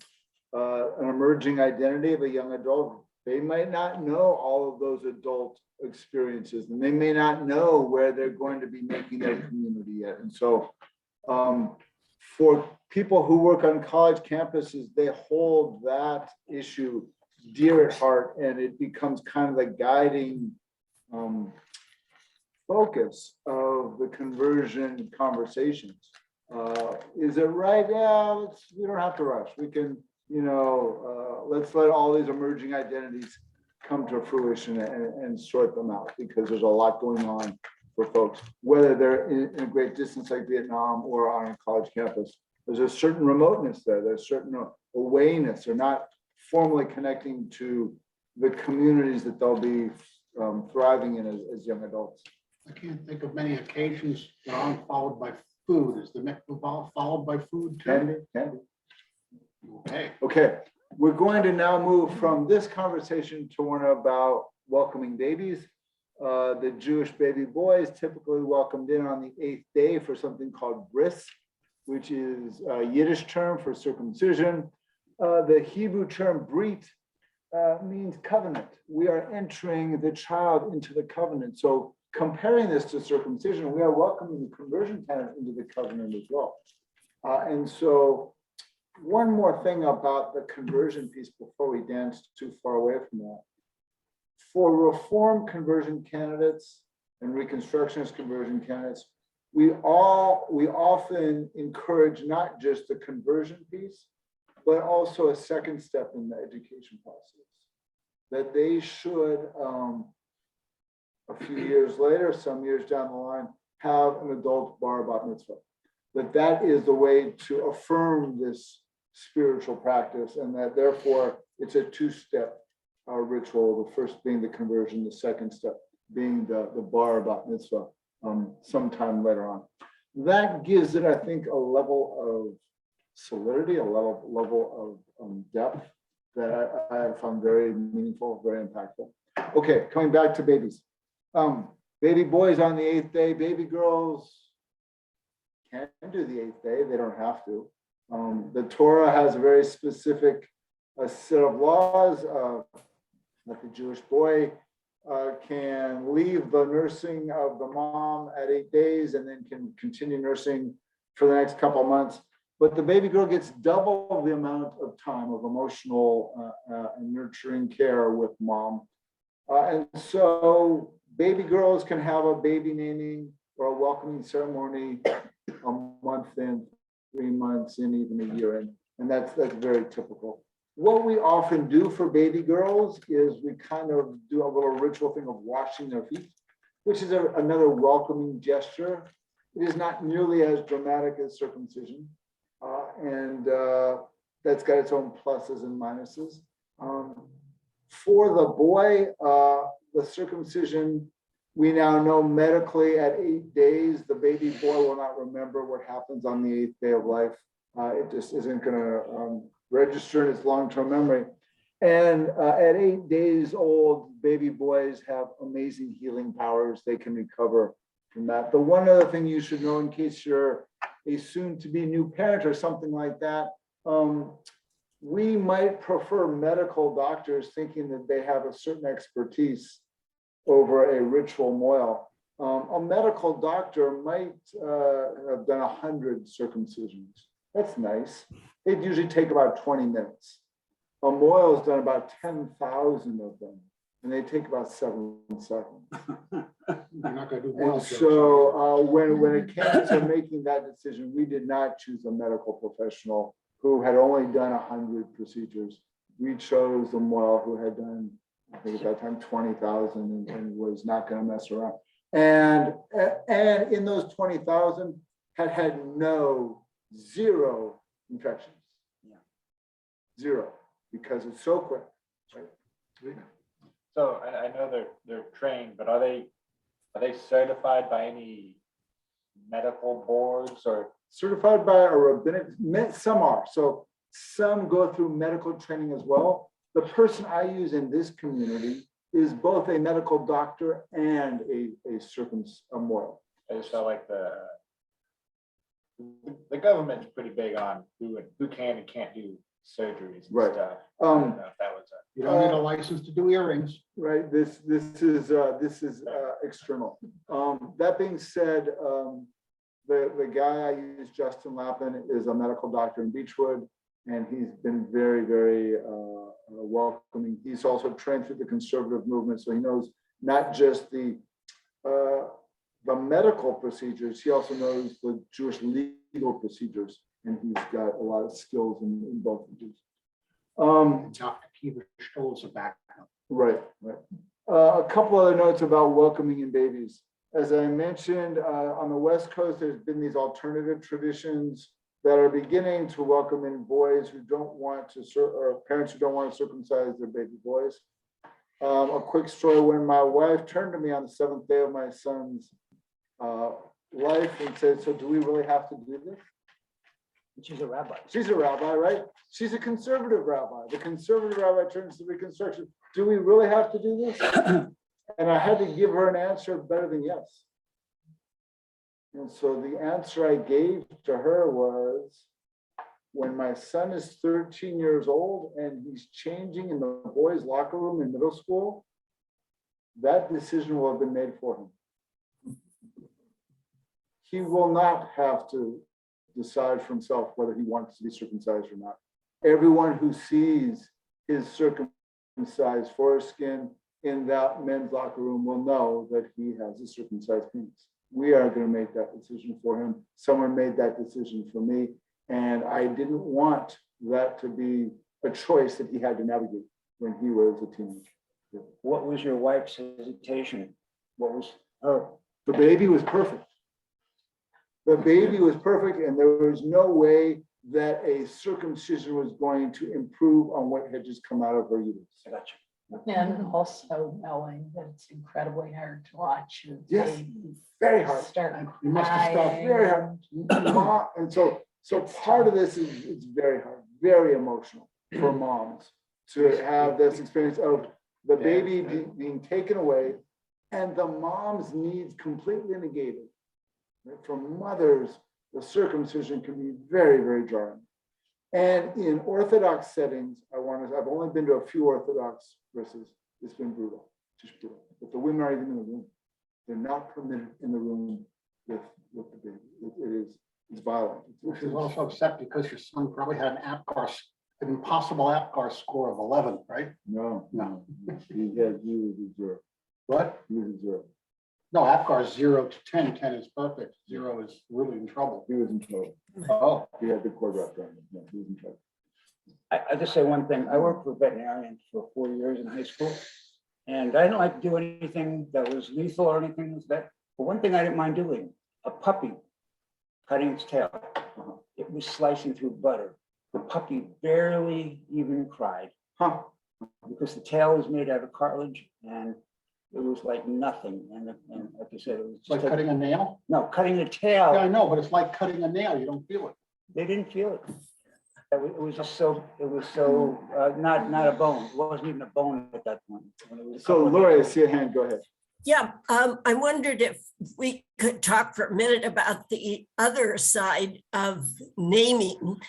S3: emerging identity of a young adult, they might not know all of those adult experiences, and they may not know where they're going to be making their community yet. And so for people who work on college campuses, they hold that issue dear at heart, and it becomes kind of the guiding focus of the conversion conversations. Is it right? Yeah, we don't have to rush. We can, let's let all these emerging identities come to fruition and sort them out, because there's a lot going on for folks, whether they're in a great distance like Vietnam or on a college campus. There's a certain remoteness there. There's certain awayness. They're not formally connecting to the communities that they'll be thriving in as young adults.
S9: I can't think of many occasions that aren't followed by food. Is the mikvah followed by food too?
S3: Can be.
S9: Okay.
S3: Okay, we're going to now move from this conversation to one about welcoming babies. The Jewish baby boy is typically welcomed in on the 8th day for something called bris, which is a Yiddish term for circumcision. The Hebrew term brit means covenant. We are entering the child into the covenant. So comparing this to circumcision, we are welcoming the conversion candidate into the covenant as well. And so one more thing about the conversion piece before we dance too far away from that. For Reform conversion candidates and Reconstructionist conversion candidates, we often encourage not just the conversion piece, but also a second step in the education process. That they should, a few years later, some years down the line, have an adult bar bat mitzvah. That is the way to affirm this spiritual practice, and that therefore it's a two-step ritual, the first being the conversion, the second step being the bar bat mitzvah sometime later on. That gives it, I think, a level of solidity, a level of depth that I have found very meaningful, very impactful. Okay, coming back to babies. Baby boys on the 8th day, baby girls can do the 8th day, they don't have to. The Torah has a very specific set of laws that the Jewish boy can leave the nursing of the mom at 8 days and then can continue nursing for the next couple of months. But the baby girl gets double the amount of time of emotional and nurturing care with mom. And so baby girls can have a baby naming or a welcoming ceremony a month in, 3 months in, even a year in. And that's very typical. What we often do for baby girls is we kind of do a little ritual thing of washing their feet, which is another welcoming gesture. It is not nearly as dramatic as circumcision. And that's got its own pluses and minuses. For the boy, the circumcision, we now know medically at 8 days, the baby boy will not remember what happens on the 8th day of life. It just isn't going to register in its long-term memory. And at 8 days old, baby boys have amazing healing powers. They can recover from that. The one other thing you should know in case you're a soon-to-be new parent or something like that, we might prefer medical doctors thinking that they have a certain expertise over a ritual moil. A medical doctor might have done 100 circumcisions. That's nice. It'd usually take about 20 minutes. A moil's done about 10,000 of them, and they take about 7 seconds.
S9: You're not going to do
S3: And
S9: well.
S3: so when it came to making that decision, we did not choose a medical professional who had only done 100 procedures. We chose a moil who had done, I think at that time, 20,000 and was not going to mess around. And in those 20,000 had zero infections.
S4: Yeah.
S3: Zero, because it's so quick. Right?
S7: So I know they're trained, but are they certified by any medical boards or?
S3: Certified by a rabbinic, some are. So some go through medical training as well. The person I use in this community is both a medical doctor and a moil.
S7: I just felt like the government's pretty big on who can and can't do surgeries and
S3: Right.
S7: stuff. I don't know if that was
S9: You don't need a license to do earrings.
S3: Right. This is external. That being said, the guy I use, Justin Lappin, is a medical doctor in Beechwood, and he's been very, very welcoming. He's also trained through the conservative movement, so he knows not just the medical procedures, he also knows the Jewish legal procedures, and he's got a lot of skills in both of these.
S9: Dr. Kiva Stoll is a backup.
S3: Right. A couple other notes about welcoming in babies. As I mentioned, on the West Coast, there's been these alternative traditions that are beginning to welcome in boys who don't want to, or parents who don't want to circumcise their baby boys. a quick story. When my wife turned to me on the 7th day of my son's life and said, "So do we really have to do this?"
S4: She's a rabbi.
S3: She's a rabbi, right? She's a conservative rabbi. The conservative rabbi turns to Reconstruction. Do we really have to do this? And I had to give her an answer better than yes. And so the answer I gave to her was, when my son is 13 years old and he's changing in the boys' locker room in middle school, that decision will have been made for him. He will not have to decide for himself whether he wants to be circumcised or not. Everyone who sees his circumcised foreskin in that men's locker room will know that he has a circumcised penis. We are going to make that decision for him. Someone made that decision for me, and I didn't want that to be a choice that he had to navigate when he was a teenager.
S4: What was your wife's hesitation? What was her?
S3: The baby was perfect. The baby was perfect, and there was no way that a circumcision was going to improve on what had just come out of her uterus.
S4: I got you.
S2: And also knowing that it's incredibly hard to watch your
S3: Yes,
S2: baby
S3: very hard.
S2: start
S9: You must have felt
S2: crying.
S3: Very hard. And so part of this is it's very hard, very emotional for moms to have this experience of the baby being taken away and the mom's needs completely negated. For mothers, the circumcision can be very, very jarring. And in Orthodox settings, I've only been to a few Orthodox verses. It's been brutal, just brutal. But the women aren't even in the room. They're not permitted in the room with the baby. It's violent.
S9: Which is also upset because your son probably had an impossible APGAR score of 11, right?
S3: No. He was a zero.
S9: What?
S3: He was a zero.
S9: No, APGAR is 0 to 10. 10 is perfect. 0 is really in trouble.
S3: He was in trouble.
S9: Oh,
S3: He had the cord wrapped around him. Yeah, he was in trouble.
S4: I just say one thing. I worked for a veterinarian for 4 years in high school. And I didn't like to do anything that was lethal or anything like that. But one thing I didn't mind doing, a puppy cutting its tail. It was slicing through butter. The puppy barely even cried.
S3: Huh.
S4: Because the tail was made out of cartilage and it was like nothing. And like I said, it was
S9: like
S4: just
S9: cutting a nail?
S4: no, cutting the
S9: Yeah, I
S4: tail.
S9: know, but it's like cutting a nail. You don't feel it.
S4: They didn't feel it. It was just so, not a bone. It wasn't even a bone at that point. When it was a
S3: So
S4: couple of
S3: Lori, I
S4: hairs.
S3: see a hand. Go ahead.
S10: Yeah, I wondered if we could talk for a minute about the other side of naming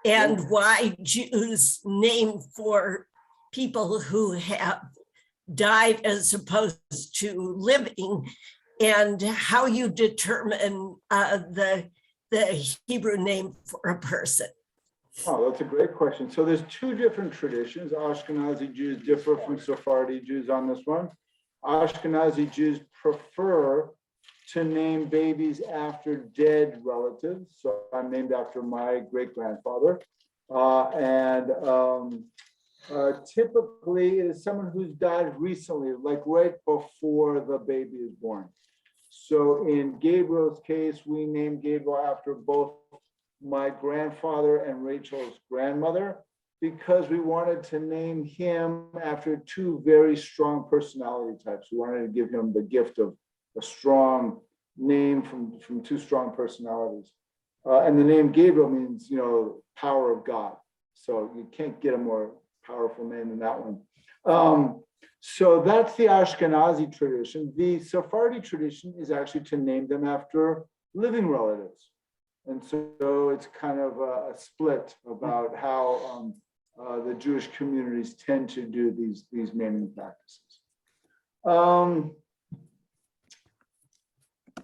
S10: and why Jews name for people who have died as opposed to living, and how you determine the Hebrew name for a person.
S3: Oh, that's a great question. So there's two different traditions. Ashkenazi Jews differ from Sephardi Jews on this one. Ashkenazi Jews prefer to name babies after dead relatives. So I'm named after my great-grandfather. Typically it is someone who's died recently, like right before the baby is born. So in Gabriel's case, we named Gabriel after both my grandfather and Rachel's grandmother, because we wanted to name him after two very strong personality types. We wanted to give him the gift of a strong name from two strong personalities. And the name Gabriel means, power of God. So you can't get a more powerful name than that one. So that's the Ashkenazi tradition. The Sephardi tradition is actually to name them after living relatives. And so it's kind of a split about how the Jewish communities tend to do these naming practices.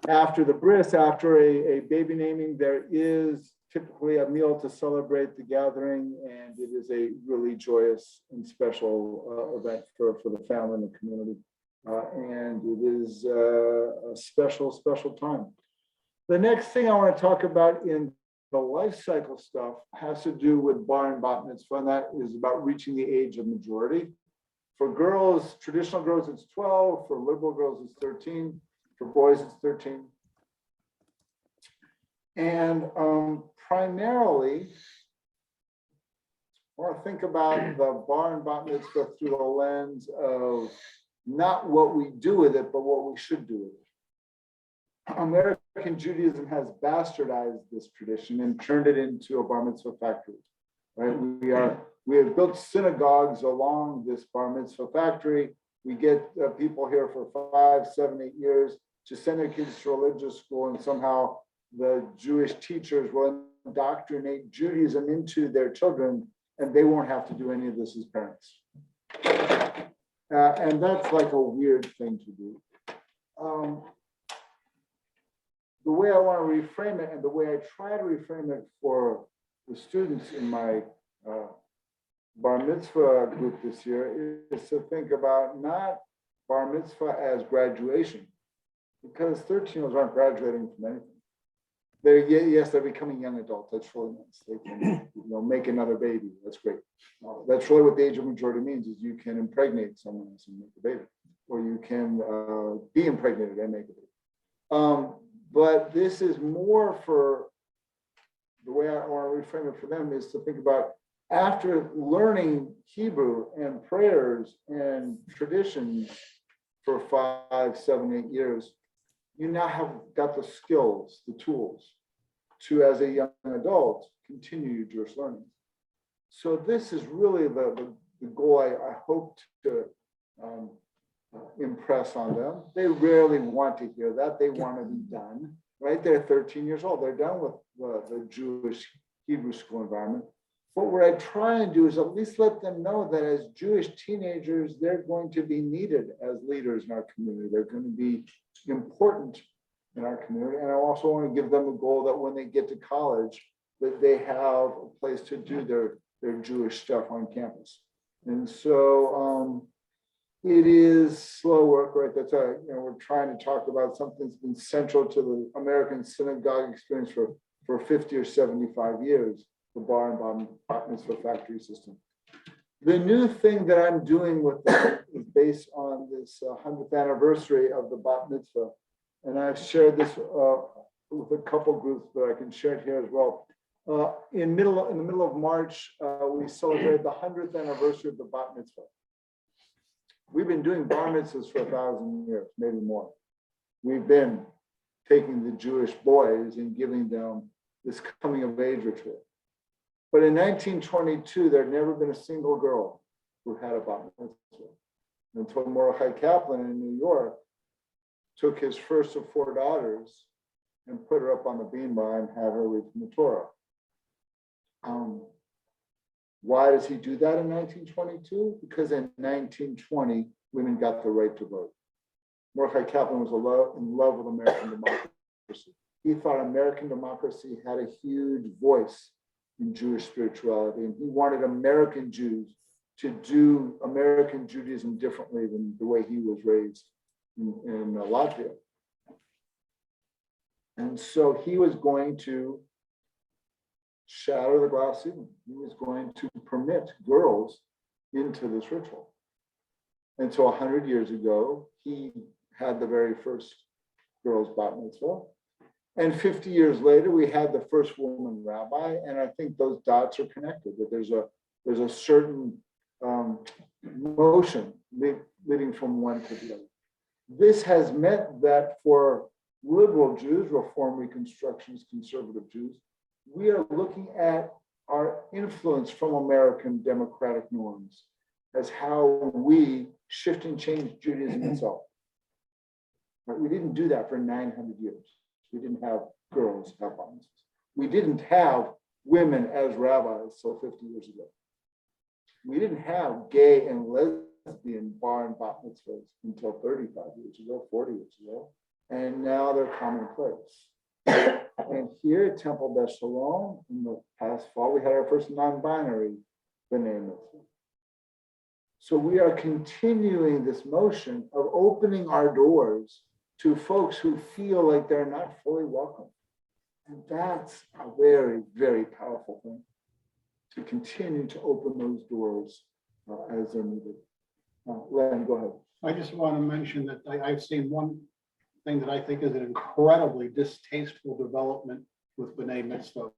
S3: After the bris, after a baby naming, there is typically a meal to celebrate the gathering, and it is a really joyous and special event for the family and the community. And it is a special, special time. The next thing I want to talk about in the life cycle stuff has to do with bar and bat mitzvah, and that is about reaching the age of majority. For girls, traditional girls, it's 12. For liberal girls, it's 13. For boys, it's 13. And primarily, I want to think about the bar and bat mitzvah through the lens of not what we do with it, but what we should do with it. American Judaism has bastardized this tradition and turned it into a bar mitzvah factory. Right? We have built synagogues along this bar mitzvah factory. We get people here for 5, 7, 8 years to send their kids to religious school, and somehow the Jewish teachers will indoctrinate Judaism into their children, and they won't have to do any of this as parents. And that's like a weird thing to do. The way I want to reframe it, and the way I try to reframe it for the students in my bar mitzvah group this year, is to think about not bar mitzvah as graduation, because 13-year-olds aren't graduating from anything. They're becoming young adults. That's really nice. They can, make another baby. That's great. That's really what the age of majority means: is you can impregnate someone else and make a baby, or you can be impregnated and make a baby. But this is more for the way I want to reframe it for them, is to think about, after learning Hebrew and prayers and traditions for 5, 7, 8 years, you now have got the skills, the tools to, as a young adult, continue your Jewish learning. So this is really the goal I hope to impress on them. They rarely want to hear that. They want to be done, right? They're 13 years old. They're done with the Jewish Hebrew school environment. But what I try and do is at least let them know that as Jewish teenagers, they're going to be needed as leaders in our community. They're going to be important in our community. And I also want to give them the goal that when they get to college, that they have a place to do their Jewish stuff on campus. And so it is slow work, right? That's we're trying to talk about something that's been central to the American synagogue experience for 50 or 75 years, the bar and bat mitzvah factory system. The new thing that I'm doing with that is based on this 100th anniversary of the bat mitzvah. And I've shared this with a couple groups, but I can share it here as well. In the middle of March, we celebrated the 100th anniversary of the bat mitzvah. We've been doing bar mitzvahs for 1,000 years, maybe more. We've been taking the Jewish boys and giving them this coming of age ritual. But in 1922, there had never been a single girl who had a bat mitzvah until Mordechai Kaplan in New York took his first of 4 daughters and put her up on the beanbar and had her read from the Torah. Why does he do that in 1922? Because in 1920, women got the right to vote. Mordechai Kaplan was in love with American democracy. He thought American democracy had a huge voice in Jewish spirituality, and he wanted American Jews to do American Judaism differently than the way he was raised in Latvia. And so he was going to shatter the glass ceiling. He was going to permit girls into this ritual. And so 100 years ago, he had the very first girls' bat mitzvah. And 50 years later, we had the first woman rabbi, and I think those dots are connected. That there's a certain motion leading from one to the other. This has meant that for liberal Jews, Reform, Reconstructionist, conservative Jews, we are looking at our influence from American democratic norms as how we shift and change Judaism itself. Right? We didn't do that for 900 years. We didn't have girls have bar mitzvahs. We didn't have women as rabbis till 50 years ago. We didn't have gay and lesbian bar and bat mitzvahs until 35 years ago, 40 years ago. And now they're commonplace. And here at Temple Beth Shalom, in the past fall, we had our first non-binary b'nai mitzvah. So we are continuing this motion of opening our doors to folks who feel like they're not fully welcome. And that's a very, very powerful thing, to continue to open those doors as they're needed. Len, go ahead.
S9: I just want to mention that I've seen one thing that I think is an incredibly distasteful development with B'nai Mitzvah.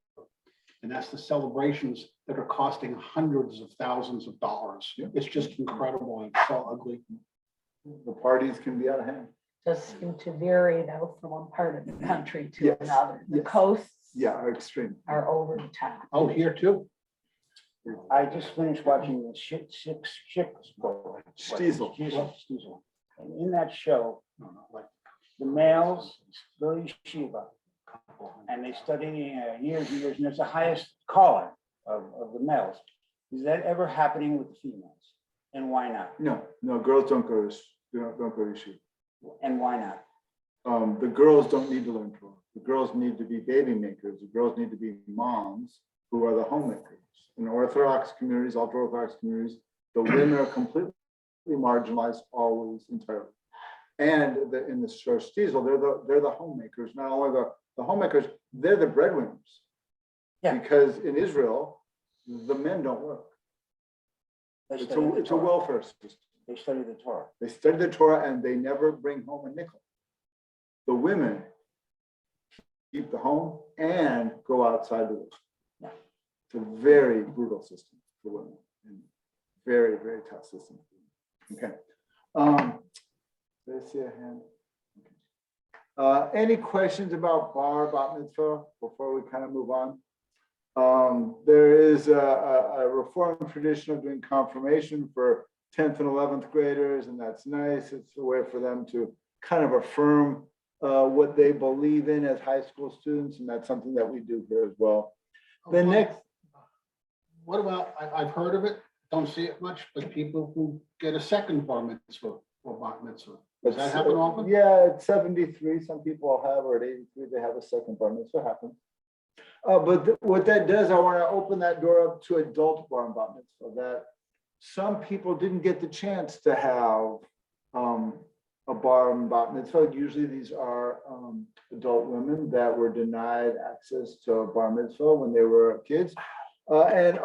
S9: And that's the celebrations that are costing hundreds of thousands of dollars.
S3: Yeah.
S9: It's just incredible and so ugly.
S3: parties can be out of hand.
S2: Just seem to vary though from one part of the country to
S3: Yes,
S2: another. The
S3: yes.
S2: coasts
S3: Yeah, are extreme.
S2: are over the top.
S9: Oh, here too?
S4: I just finished watching the Stiesel.
S3: Stiesel.
S4: And in that show, the males go to yeshiva and they study years and years, and it's the highest calling of the males. Is that ever happening with the females? And why not?
S3: No, girls don't go to, don't go to yeshiva.
S4: And why not?
S3: The girls don't need to learn Torah. The girls need to be baby makers. The girls need to be moms who are the homemakers. In Orthodox communities, ultra-Orthodox communities, the women are completely marginalized always entirely. And in the Shor Stiesel, they're the homemakers. Not only the homemakers, they're the breadwinners.
S4: Yeah.
S3: Because in Israel, the men don't work.
S4: They
S3: It's
S4: study the
S3: a
S4: Torah.
S3: welfare system.
S4: They study the Torah.
S3: They study the Torah and they never bring home a nickel. The women keep the home and go outside the work.
S4: Yeah.
S3: It's a very brutal system for women. And very, very tough system. Okay. Did I see a hand? Okay. Any questions about bat mitzvah before we kind of move on? There is a Reform tradition of doing confirmation for 10th and 11th graders, and that's nice. It's a way for them to kind of affirm what they believe in as high school students, and that's something that we do here as well. The next,
S9: What about, I've heard of it, don't see it much, but people who get a second bar mitzvah or bat mitzvah. Does that happen often?
S3: Yeah, at 73, some people have, or at 83, they have a second bar mitzvah happens. But what that does, I want to open that door up to adult bar and bat mitzvah, that some people didn't get the chance to have a bar and bat mitzvah. Usually these are adult women that were denied access to a bar mitzvah when they were kids. And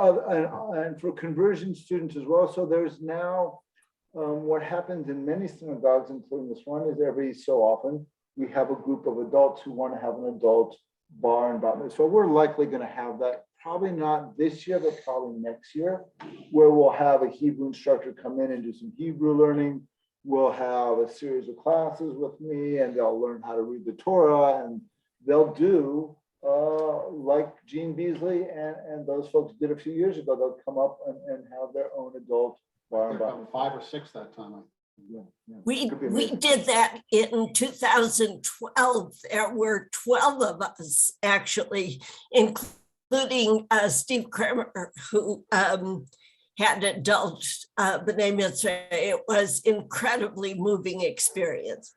S3: for conversion students as well. So there's now what happens in many synagogues, including this one, is every so often we have a group of adults who want to have an adult bar and bat mitzvah. So we're likely going to have that, probably not this year, but probably next year, where we'll have a Hebrew instructor come in and do some Hebrew learning. We'll have a series of classes with me, and they'll learn how to read the Torah, and they'll do like Gene Beasley and those folks did a few years ago. They'll come up and have their own adult bar and bat mitzvah.
S9: 5 or 6 that time.
S3: Yeah, yeah.
S10: We
S3: Could be
S10: we
S3: amazing.
S10: did that in 2012. There were 12 of us actually, including Steve Kramer, who had adult B'nai Mitzvah. It was incredibly moving experience.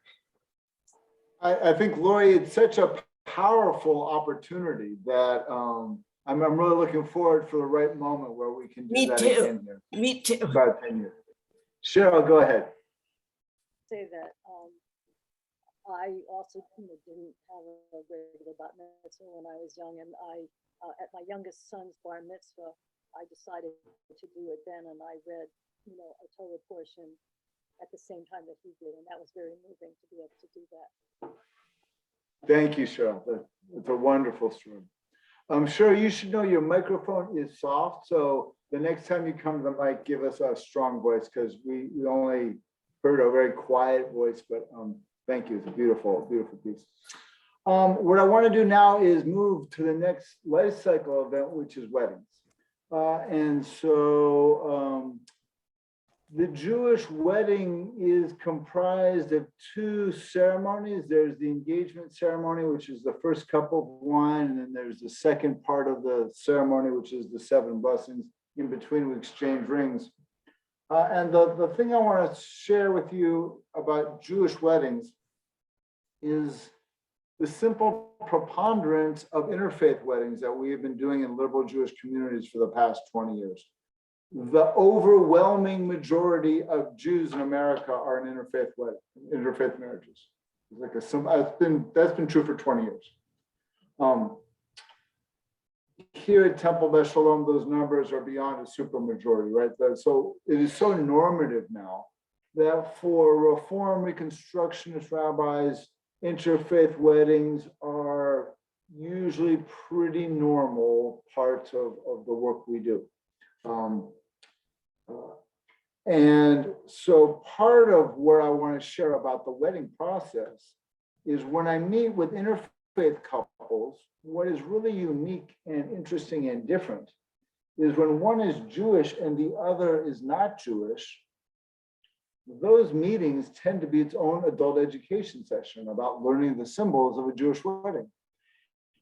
S3: I think, Lori, it's such a powerful opportunity that I'm really looking forward for the right moment where we can do
S10: Me
S3: that
S10: too.
S3: again here.
S10: Me too.
S3: About 10 years. Cheryl, go ahead.
S11: Say that I also didn't have a regular bat mitzvah when I was young, and I at my youngest son's bar mitzvah, I decided to do it then, and I read, a Torah portion at the same time that he did, and that was very moving to be able to do that.
S3: Thank you, Cheryl. It's a wonderful story. I'm sure you should know your microphone is soft, so the next time you come to the mic, give us a strong voice, because we only heard a very quiet voice, but thank you. It's a beautiful, beautiful piece. What I want to do now is move to the next life cycle event, which is weddings. And so the Jewish wedding is comprised of 2 ceremonies. There's the engagement ceremony, which is the first cup of wine, and then there's the second part of the ceremony, which is the 7 blessings. In between, we exchange rings. And the thing I want to share with you about Jewish weddings is the simple preponderance of interfaith weddings that we have been doing in liberal Jewish communities for the past 20 years. The overwhelming majority of Jews in America are in interfaith marriages. It's like that's been true for 20 years. Here at Temple Beth Shalom, those numbers are beyond a supermajority, right? So it is so normative now that for Reform Reconstructionist rabbis, interfaith weddings are usually pretty normal parts of the work we do. And so part of what I want to share about the wedding process is when I meet with interfaith couples, what is really unique and interesting and different is when one is Jewish and the other is not Jewish, those meetings tend to be its own adult education session about learning the symbols of a Jewish wedding.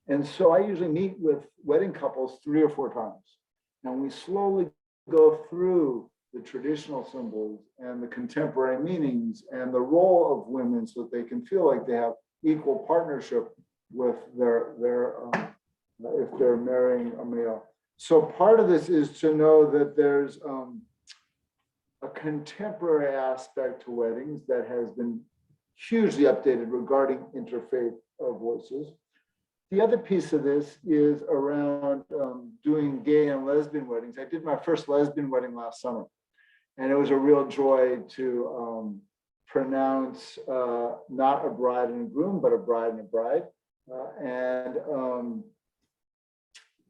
S3: And so I usually meet with wedding couples 3 or 4 times. And we slowly go through the traditional symbols and the contemporary meanings and the role of women so that they can feel like they have equal partnership with their if they're marrying a male. So part of this is to know that there's a contemporary aspect to weddings that has been hugely updated regarding interfaith voices. The other piece of this is around doing gay and lesbian weddings. I did my first lesbian wedding last summer, and it was a real joy to pronounce not a bride and a groom, but a bride and a bride.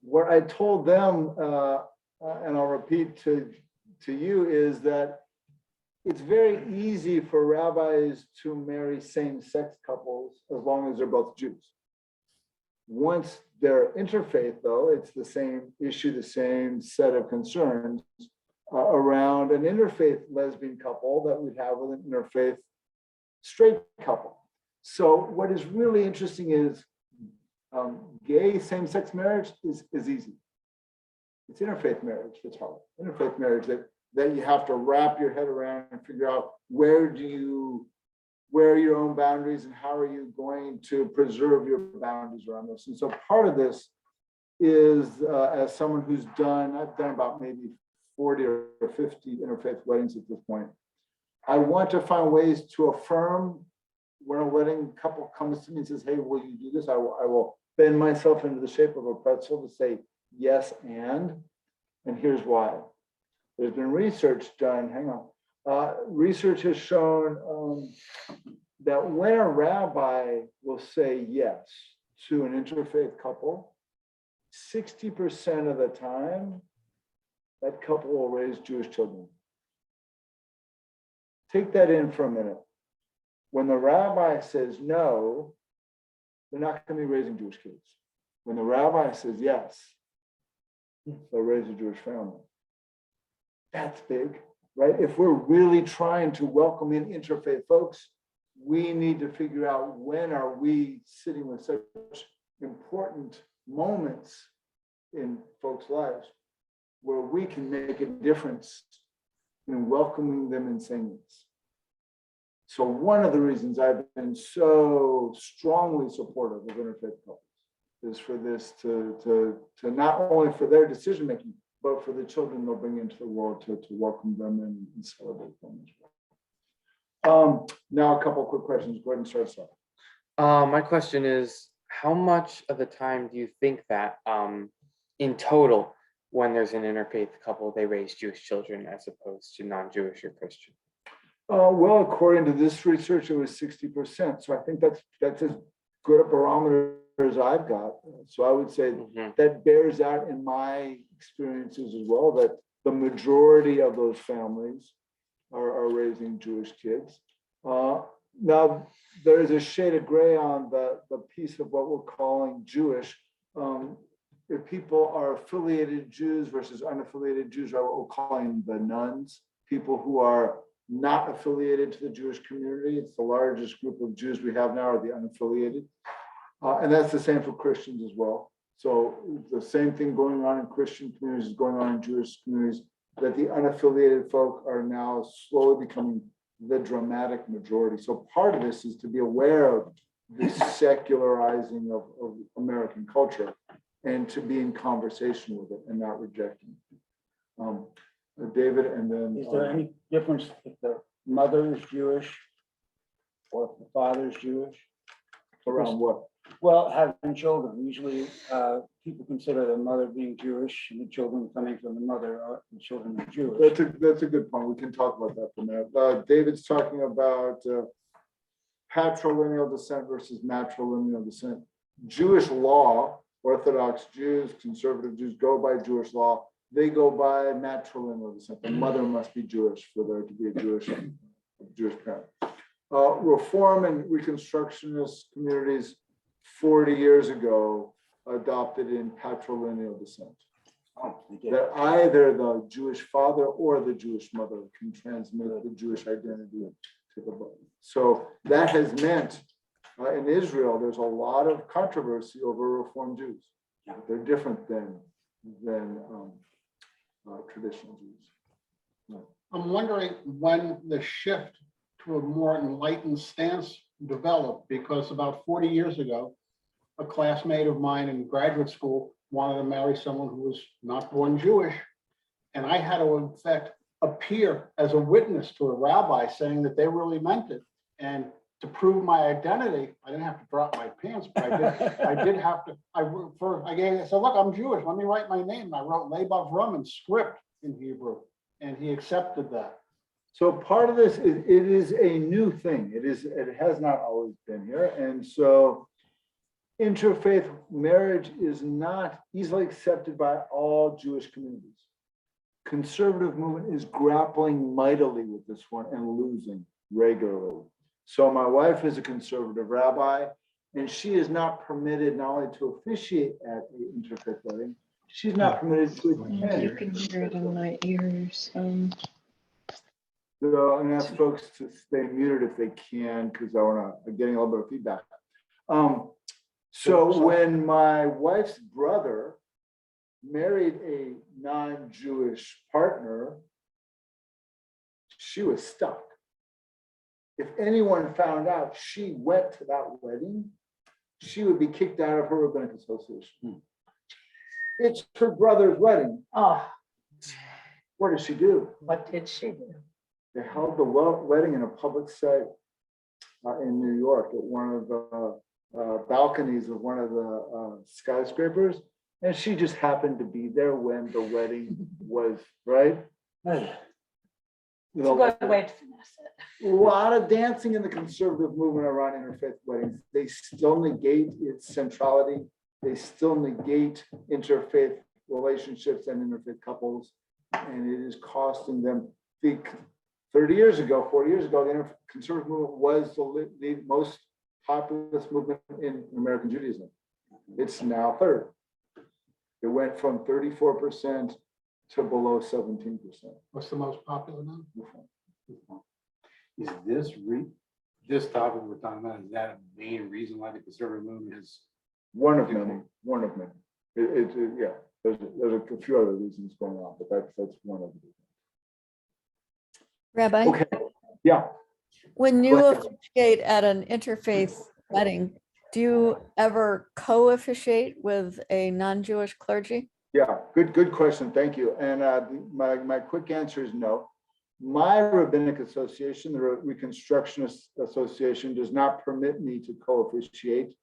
S3: What I told them, and I'll repeat to you, is that it's very easy for rabbis to marry same-sex couples as long as they're both Jews. Once they're interfaith, though, it's the same issue, the same set of concerns around an interfaith lesbian couple that we'd have with an interfaith straight couple. So what is really interesting is gay same-sex marriage is easy. It's interfaith marriage that's hard. Interfaith marriage that you have to wrap your head around and figure out where are your own boundaries and how are you going to preserve your boundaries around this. And so part of this is as someone who's I've done about maybe 40 or 50 interfaith weddings at this point. I want to find ways to affirm when a wedding couple comes to me and says, hey, will you do this? I will bend myself into the shape of a pretzel to say yes and here's why. There's been research done, hang on. Research has shown that when a rabbi will say yes to an interfaith couple, 60% of the time, that couple will raise Jewish children. Take that in for a minute. When the rabbi says no, they're not going to be raising Jewish kids. When the rabbi says yes, they'll raise a Jewish family. That's big, right? If we're really trying to welcome in interfaith folks, we need to figure out when are we sitting with such important moments in folks' lives where we can make a difference in welcoming them and saying this. So one of the reasons I've been so strongly supportive of interfaith couples is for this to not only for their decision making, but for the children they'll bring into the world to welcome them and celebrate them as well. Now a couple of quick questions. Go ahead and start us off.
S6: My question is, how much of the time do you think that in total, when there's an interfaith couple, they raise Jewish children as opposed to non-Jewish or Christian?
S3: Well, according to this research, it was 60%. So I think that's as good a barometer as I've got. So I would say that bears out in my experiences as well, that the majority of those families are raising Jewish kids. Now, there is a shade of gray on the piece of what we're calling Jewish. If people are affiliated Jews versus unaffiliated Jews, are what we're calling the nuns, people who are not affiliated to the Jewish community. It's the largest group of Jews we have now are the unaffiliated. And that's the same for Christians as well. So the same thing going on in Christian communities is going on in Jewish communities, that the unaffiliated folk are now slowly becoming the dramatic majority. So part of this is to be aware of the secularizing of American culture and to be in conversation with it and not rejecting it. David, and then.
S4: Is there any difference if the mother is Jewish or if the father is Jewish?
S3: Around what?
S4: Well, having children, usually people consider the mother being Jewish and the children coming from the mother are the children are Jewish.
S3: That's a good point. We can talk about that for a minute. David's talking about patrilineal descent versus matrilineal descent. Jewish law, Orthodox Jews, conservative Jews go by Jewish law. they go by matrilineal descent. The mother must be Jewish for there to be a Jewish parent. Reform and Reconstructionist communities 40 years ago adopted in patrilineal descent.
S4: Oh, they did.
S3: That either the Jewish father or the Jewish mother can transmit the Jewish identity to the boy. So that has meant in Israel, there's a lot of controversy over Reform Jews. They're different than traditional Jews.
S9: I'm wondering when the shift to a more enlightened stance developed, because about 40 years ago, a classmate of mine in graduate school wanted to marry someone who was not born Jewish. And I had to, in fact, appear as a witness to a rabbi saying that they really meant it. And to prove my identity, I didn't have to drop my pants, but I did have to, I said, look, I'm Jewish, let me write my name. I wrote Leibov Rum in script in Hebrew, and he accepted that.
S3: So part of this is, it is a new thing. It has not always been here. And so interfaith marriage is not easily accepted by all Jewish communities. Conservative movement is grappling mightily with this one and losing regularly. So my wife is a conservative rabbi, and she is not permitted not only to officiate at the interfaith wedding, she's not permitted to attend.
S12: You can hear it in my ears.
S3: So I'm gonna ask folks to stay muted if they can, because I'm getting a little bit of feedback. So when my wife's brother married a non-Jewish partner, she was stuck. If anyone found out she went to that wedding, she would be kicked out of her rabbinic association. It's her brother's wedding.
S2: Oh,
S3: What did she do?
S2: what did she do?
S3: They held the wedding in a public site in New York at one of the balconies of one of the skyscrapers. And she just happened to be there when the wedding was, right?
S4: Hey,
S2: It's a good way to finesse it.
S3: A lot of dancing in the conservative movement around interfaith weddings. They still negate its centrality. They still negate interfaith relationships and interfaith couples. And it is costing them. 30 years ago, 40 years ago, the conservative movement was the most populist movement in American Judaism. It's now third. It went from 34% to below 17%.
S9: What's the most popular now?
S1: Is this topic we're talking about, is that a main reason why the conservative movement is?
S3: One of many. Yeah, there's a few other reasons going on, but that's one of them.
S8: Rabbi,
S3: Okay, yeah.
S8: when you
S3: Go ahead.
S8: officiate at an interfaith wedding, do you ever co-officiate with a non-Jewish clergy?
S3: Yeah, good question. Thank you. And my quick answer is no. My rabbinic association, the Reconstructionist Association, does not permit me to co-officiate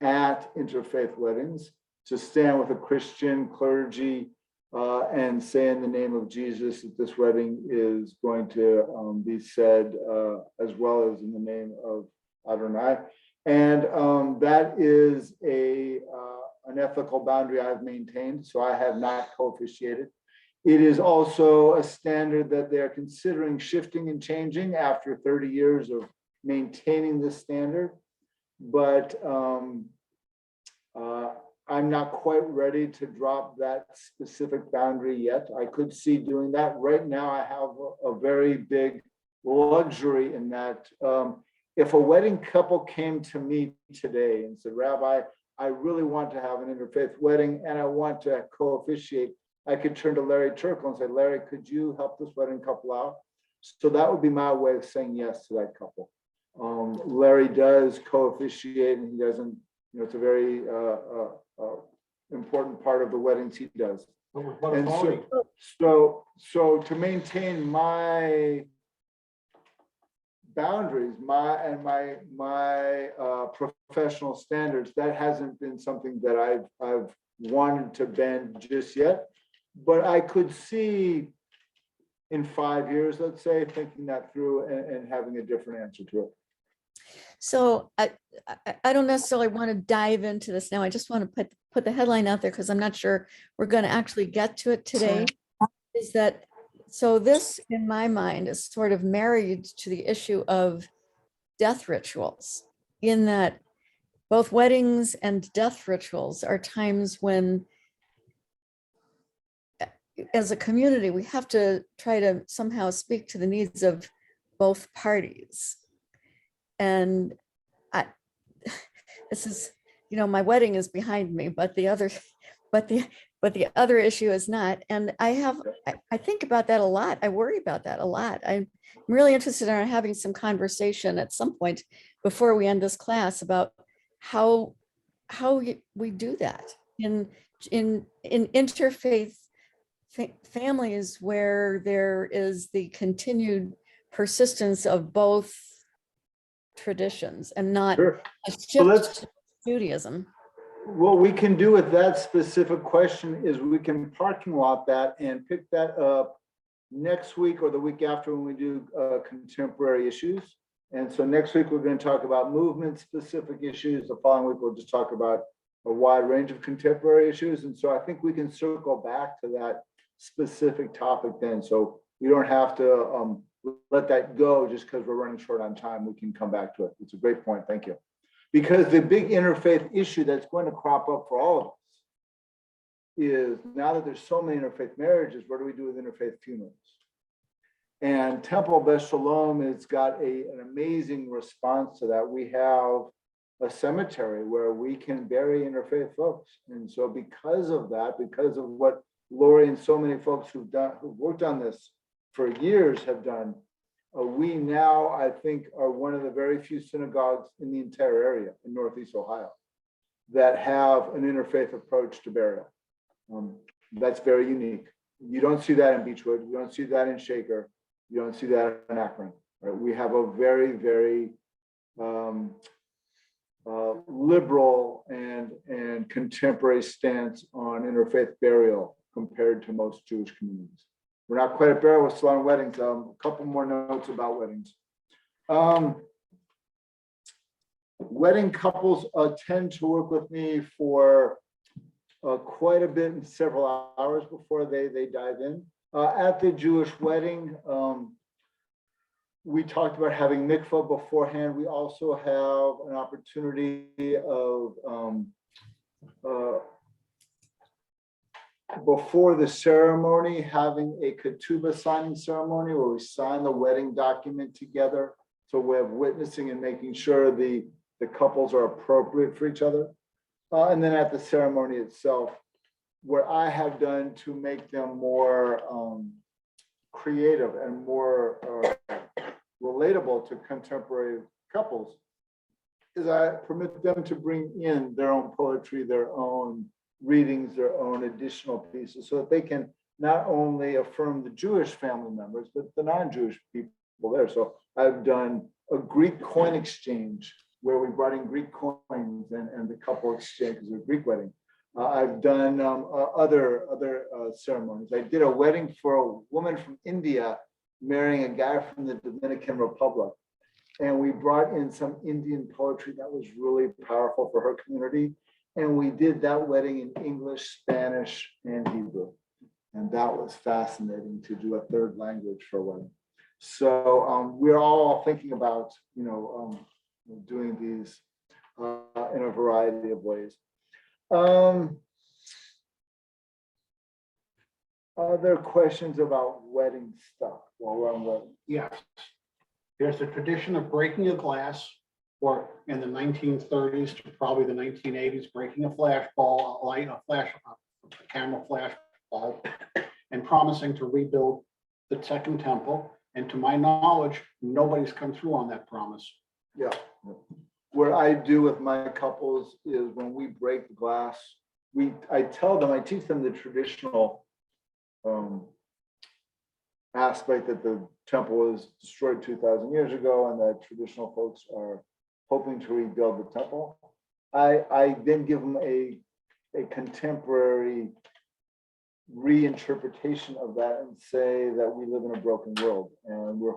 S3: at interfaith weddings, to stand with a Christian clergy and say in the name of Jesus that this wedding is going to be said, as well as in the name of Adonai. And that is an ethical boundary I've maintained, so I have not co-officiated. It is also a standard that they're considering shifting and changing after 30 years of maintaining this standard. But I'm not quite ready to drop that specific boundary yet. I could see doing that. Right now, I have a very big luxury in that if a wedding couple came to me today and said, Rabbi, I really want to have an interfaith wedding and I want to co-officiate, I could turn to Larry Turkle and say, Larry, could you help this wedding couple out? So that would be my way of saying yes to that couple. Larry does to-officiate, and he doesn't, it's a very important part of the weddings he does. And so to maintain my boundaries, my professional standards, that hasn't been something that I've wanted to bend just yet. But I could see in 5 years, let's say, thinking that through and having a different answer to it.
S8: So I don't necessarily want to dive into this now. I just want to put the headline out there because I'm not sure we're going to actually get to it today. Is that, so this, in my mind, is sort of married to the issue of death rituals, in that both weddings and death rituals are times when, as a community, we have to try to somehow speak to the needs of both parties. And I, this is, my wedding is behind me, but the other issue is not. And I think about that a lot. I worry about that a lot. I'm really interested in having some conversation at some point before we end this class about how we do that in interfaith families where there is the continued persistence of both traditions and not
S3: Sure.
S8: a
S3: So let's,
S8: shift to Judaism.
S3: what we can do with that specific question is we can parking lot that and pick that up next week or the week after when we do contemporary issues. And so next week, we're going to talk about movement-specific issues. The following week, we'll just talk about a wide range of contemporary issues. And so I think we can circle back to that specific topic then. So we don't have to let that go just because we're running short on time. We can come back to it. It's a great point. Thank you. Because the big interfaith issue that's going to crop up for all of us is, now that there's so many interfaith marriages, what do we do with interfaith funerals? And Temple Beth Shalom has got an amazing response to that. We have a cemetery where we can bury interfaith folks. And so because of that, because of what Lori and so many folks who've worked on this for years have done, we now, I think, are one of the very few synagogues in the entire area in Northeast Ohio that have an interfaith approach to burial. That's very unique. You don't see that in Beechwood. You don't see that in Shaker. You don't see that in Akron. Right? We have a very, very liberal and contemporary stance on interfaith burial compared to most Jewish communities. We're not quite at burial, we're still on weddings. A couple more notes about weddings. Wedding couples tend to work with me for quite a bit and several hours before they dive in. At the Jewish wedding, we talked about having mikvah beforehand. We also have an opportunity of before the ceremony, having a ketubah signing ceremony where we sign the wedding document together. So we have witnessing and making sure the couples are appropriate for each other. And then at the ceremony itself, what I have done to make them more creative and more relatable to contemporary couples is I permit them to bring in their own poetry, their own readings, their own additional pieces, so that they can not only affirm the Jewish family members, but the non-Jewish people there. So I've done a Greek coin exchange where we brought in Greek coins and the couple exchanges a Greek wedding. I've done other ceremonies. I did a wedding for a woman from India marrying a guy from the Dominican Republic. And we brought in some Indian poetry that was really powerful for her community. And we did that wedding in English, Spanish, and Hebrew. And that was fascinating to do a third language for a wedding. So we're all thinking about, doing these in a variety of ways. Other questions about wedding stuff while we're on wedding?
S9: Yes. There's a tradition of breaking a glass, or in the 1930s to probably the 1980s, breaking a flash ball, a camera flash ball, and promising to rebuild the Second Temple. And to my knowledge, nobody's come through on that promise.
S3: Yeah. What I do with my couples is when we break the glass, I teach them the traditional aspect that the temple was destroyed 2,000 years ago and that traditional folks are hoping to rebuild the temple. I then give them a contemporary reinterpretation of that and say that we live in a broken world and we're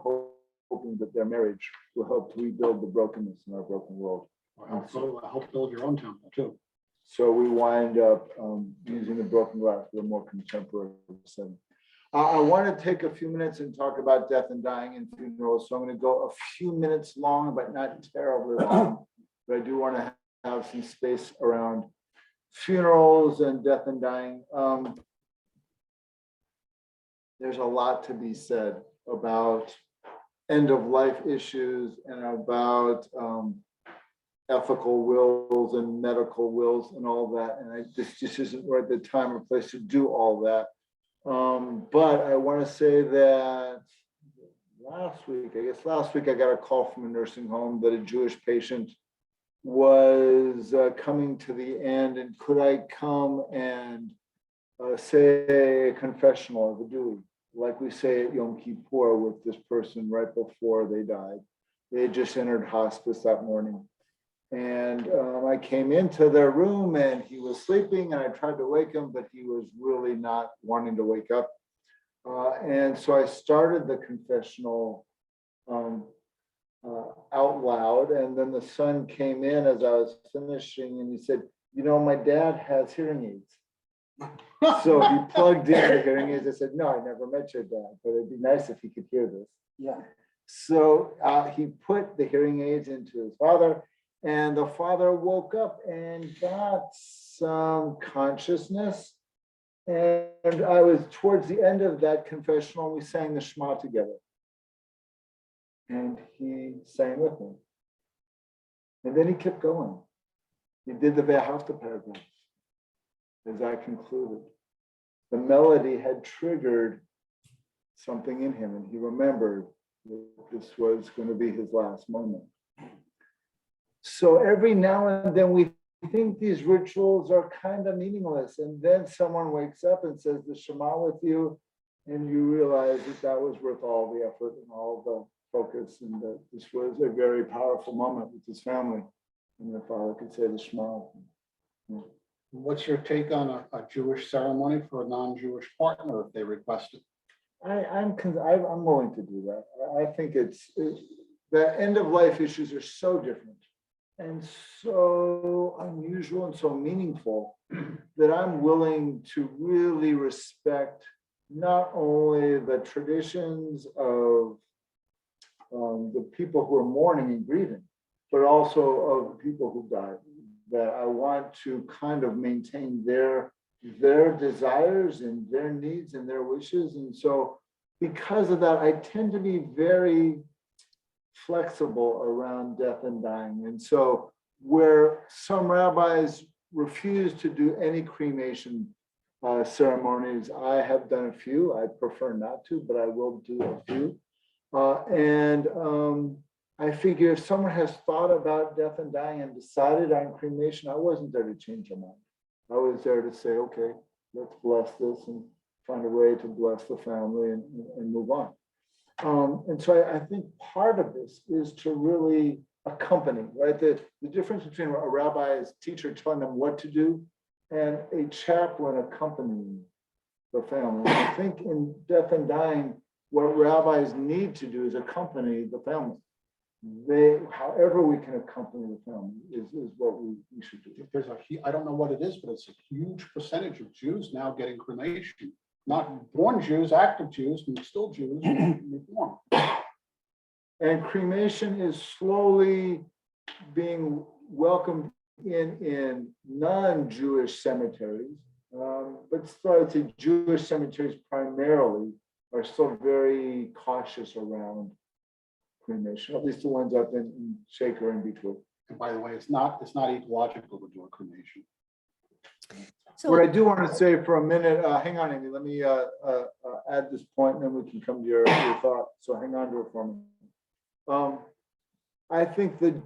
S3: hoping that their marriage will help to rebuild the brokenness in our broken world.
S9: Help build your own temple too.
S3: So we wind up using the broken glass for a more contemporary setting. I want to take a few minutes and talk about death and dying and funerals. So I'm going to go a few minutes long, but not terribly long. But I do want to have some space around funerals and death and dying. There's a lot to be said about end of life issues and about ethical wills and medical wills and all that. And this just isn't right the time or place to do all that. But I want to say that last week I got a call from a nursing home that a Jewish patient was coming to the end, and could I come and say a confessional of a Dewey, like we say at Yom Kippur with this person right before they died. They had just entered hospice that morning. And I came into their room and he was sleeping, and I tried to wake him, but he was really not wanting to wake up. And so I started the confessional out loud. And then the son came in as I was finishing and he said, you know, my dad has hearing aids. So he plugged in the hearing aids. I said, no, I never met your dad, but it'd be nice if he could hear this.
S4: Yeah.
S3: So he put the hearing aids into his father, and the father woke up and got some consciousness. And I was towards the end of that confessional, we sang the Shema together. And he sang with me. And then he kept going. He did the Ve'ahavta paragraph as I concluded. The melody had triggered something in him, and he remembered that this was going to be his last moment. So every now and then we think these rituals are kind of meaningless, and then someone wakes up and says the Shema with you, and you realize that that was worth all the effort and all the focus, and that this was a very powerful moment with his family, and the father could say the Shema.
S9: What's your take on a Jewish ceremony for a non-Jewish partner if they request it?
S3: I'm willing to do that. I think the end of life issues are so different and so unusual and so meaningful that I'm willing to really respect not only the traditions of the people who are mourning and grieving, but also of the people who died. That I want to kind of maintain their desires and their needs and their wishes. And so because of that, I tend to be very flexible around death and dying. And so where some rabbis refuse to do any cremation ceremonies, I have done a few. I prefer not to, but I will do a few. I figure if someone has thought about death and dying and decided on cremation, I wasn't there to change their mind. I was there to say, okay, let's bless this and find a way to bless the family and move on. And so I think part of this is to really accompany, right? The difference between a rabbi's teacher telling them what to do and a chaplain accompanying the family. I think in death and dying, what rabbis need to do is accompany the family. However we can accompany the family is what we should do.
S9: There's I don't know what it is, but it's a huge percentage of Jews now getting cremation. Not born Jews, active Jews, and still Jews, reform.
S3: And cremation is slowly being welcomed in non-Jewish cemeteries, but still, I'd say Jewish cemeteries primarily are still very cautious around cremation, at least the ones up in Shaker and Beechwood.
S9: And by the way, it's not ecological to do a cremation.
S8: So
S3: What I do want to say for a minute, hang on, Amy, let me add this point and then we can come to your thought. So hang on to it for me. I think the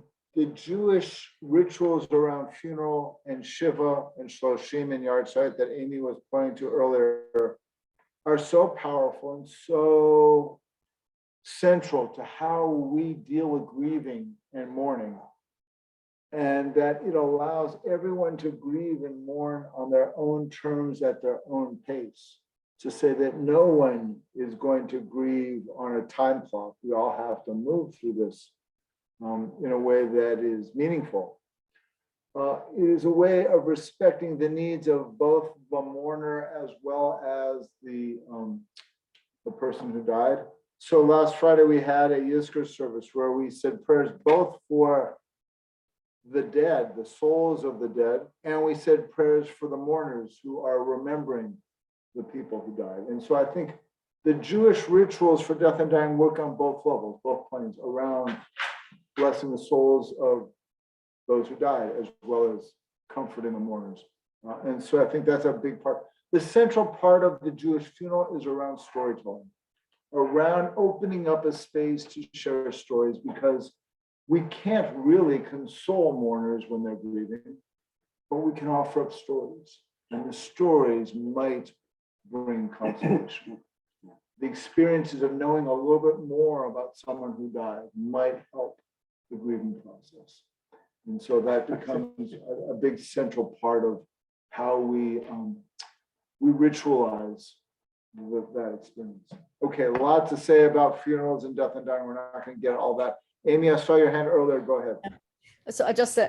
S3: Jewish rituals around funeral and Shiva and Shloshim and Yartzeit that Amy was pointing to earlier are so powerful and so central to how we deal with grieving and mourning, and that it allows everyone to grieve and mourn on their own terms at their own pace. to say that no one is going to grieve on a time clock. We all have to move through this in a way that is meaningful. It is a way of respecting the needs of both the mourner as well as the person who died. So last Friday we had a Yizkor service where we said prayers both for the dead, the souls of the dead, and we said prayers for the mourners who are remembering the people who died. And so I think the Jewish rituals for death and dying work on both levels, both planes, around blessing the souls of those who died, as well as comforting the mourners. And so I think that's a big part. The central part of the Jewish funeral is around storytelling, around opening up a space to share stories, because we can't really console mourners when they're grieving, but we can offer up stories, and the stories might bring consolation. The experiences of knowing a little bit more about someone who died might help the grieving process. And so that becomes a big central part of how we ritualize that experience. Okay, a lot to say about funerals and death and dying. We're not going to get all that. Amy, I saw your hand earlier. Go ahead.
S8: So I just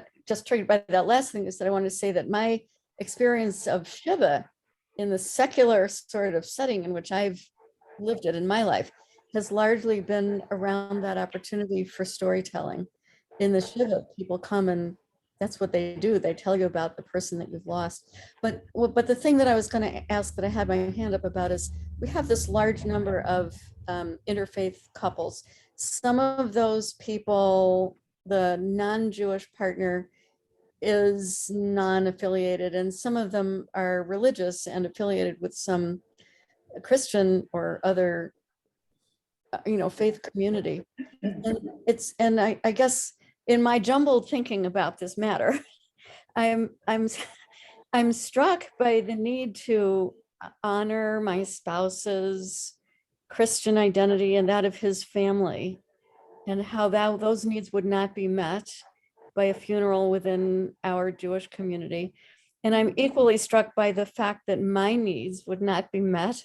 S8: triggered by that last thing is that I wanted to say that my experience of Shiva in the secular sort of setting in which I've lived it in my life has largely been around that opportunity for storytelling. In the Shiva, people come and that's what they do. They tell you about the person that you've lost. But the thing that I was going to ask that I had my hand up about is we have this large number of interfaith couples. Some of those people, the non-Jewish partner is non-affiliated, and some of them are religious and affiliated with some Christian or other, faith community. And I guess in my jumbled thinking about this matter, I'm struck by the need to honor my spouse's Christian identity and that of his family, and how those needs would not be met by a funeral within our Jewish community. And I'm equally struck by the fact that my needs would not be met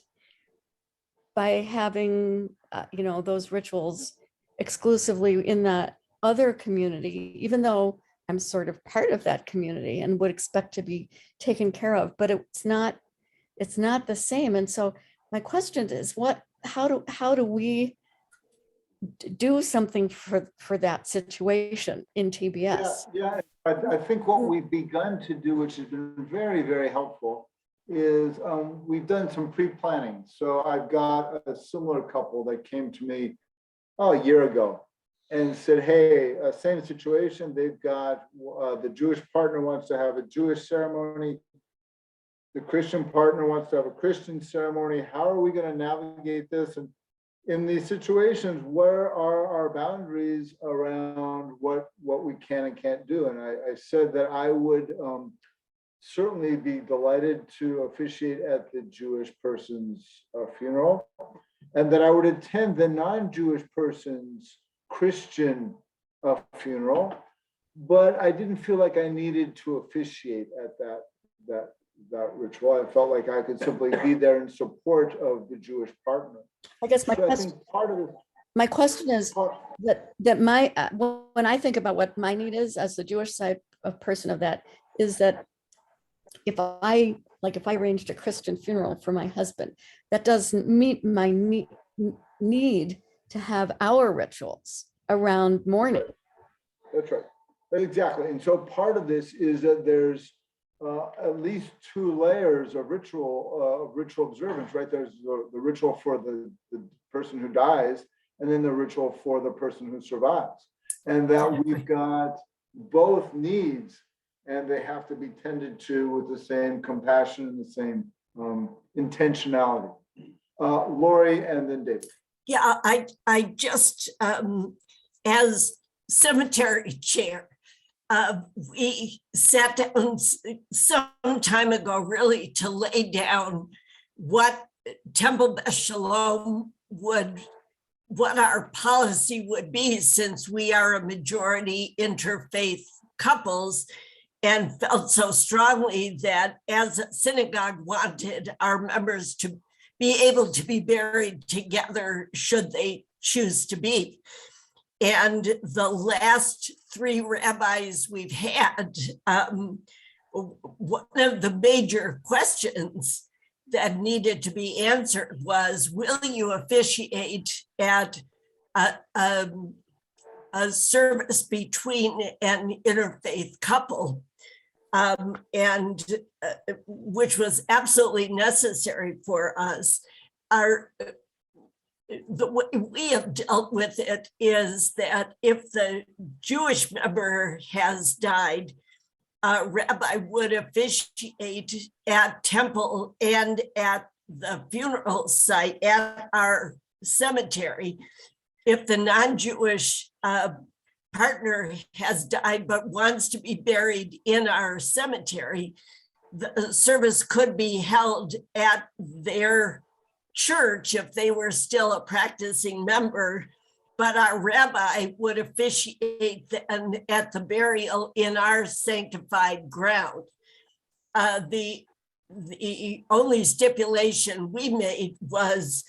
S8: by having, those rituals exclusively in that other community, even though I'm sort of part of that community and would expect to be taken care of, but it's not the same. And so my question is, how do we do something for that situation in TBS?
S3: Yeah, I think what we've begun to do, which has been very, very helpful, is we've done some pre-planning. So I've got a similar couple that came to me a year ago and said, hey, same situation. They've got the Jewish partner wants to have a Jewish ceremony. The Christian partner wants to have a Christian ceremony. How are we going to navigate this? And in these situations, where are our boundaries around what we can and can't do? And I said that I would certainly be delighted to officiate at the Jewish person's funeral, and that I would attend the non-Jewish person's Christian funeral, but I didn't feel like I needed to officiate at that ritual. I felt like I could simply be there in support of the Jewish partner.
S8: I guess my question is that when I think about what my need is as the Jewish side of person of that, is that if I arranged a Christian funeral for my husband, that doesn't meet my need to have our rituals around mourning.
S3: That's right. Exactly. And so part of this is that there's at least two layers of ritual observance, right? There's the ritual for the person who dies, and then the ritual for the person who survives. And that we've got both needs, and they have to be tended to with the same compassion and the same intentionality. Lori and then David.
S10: Yeah, I just, as cemetery chair, we sat down some time ago really to lay down what Temple Beth Shalom what our policy would be, since we are a majority interfaith couples, and felt so strongly that as a synagogue wanted our members to be able to be buried together should they choose to be. And the last 3 rabbis we've had, one of the major questions that needed to be answered was, will you officiate at a service between an interfaith couple? And which was absolutely necessary for us. The way we have dealt with it is that if the Jewish member has died, a rabbi would officiate at temple and at the funeral site at our cemetery. If the non-Jewish partner has died but wants to be buried in our cemetery, the service could be held at their church if they were still a practicing member, but our rabbi would officiate at the burial in our sanctified ground. The only stipulation we made was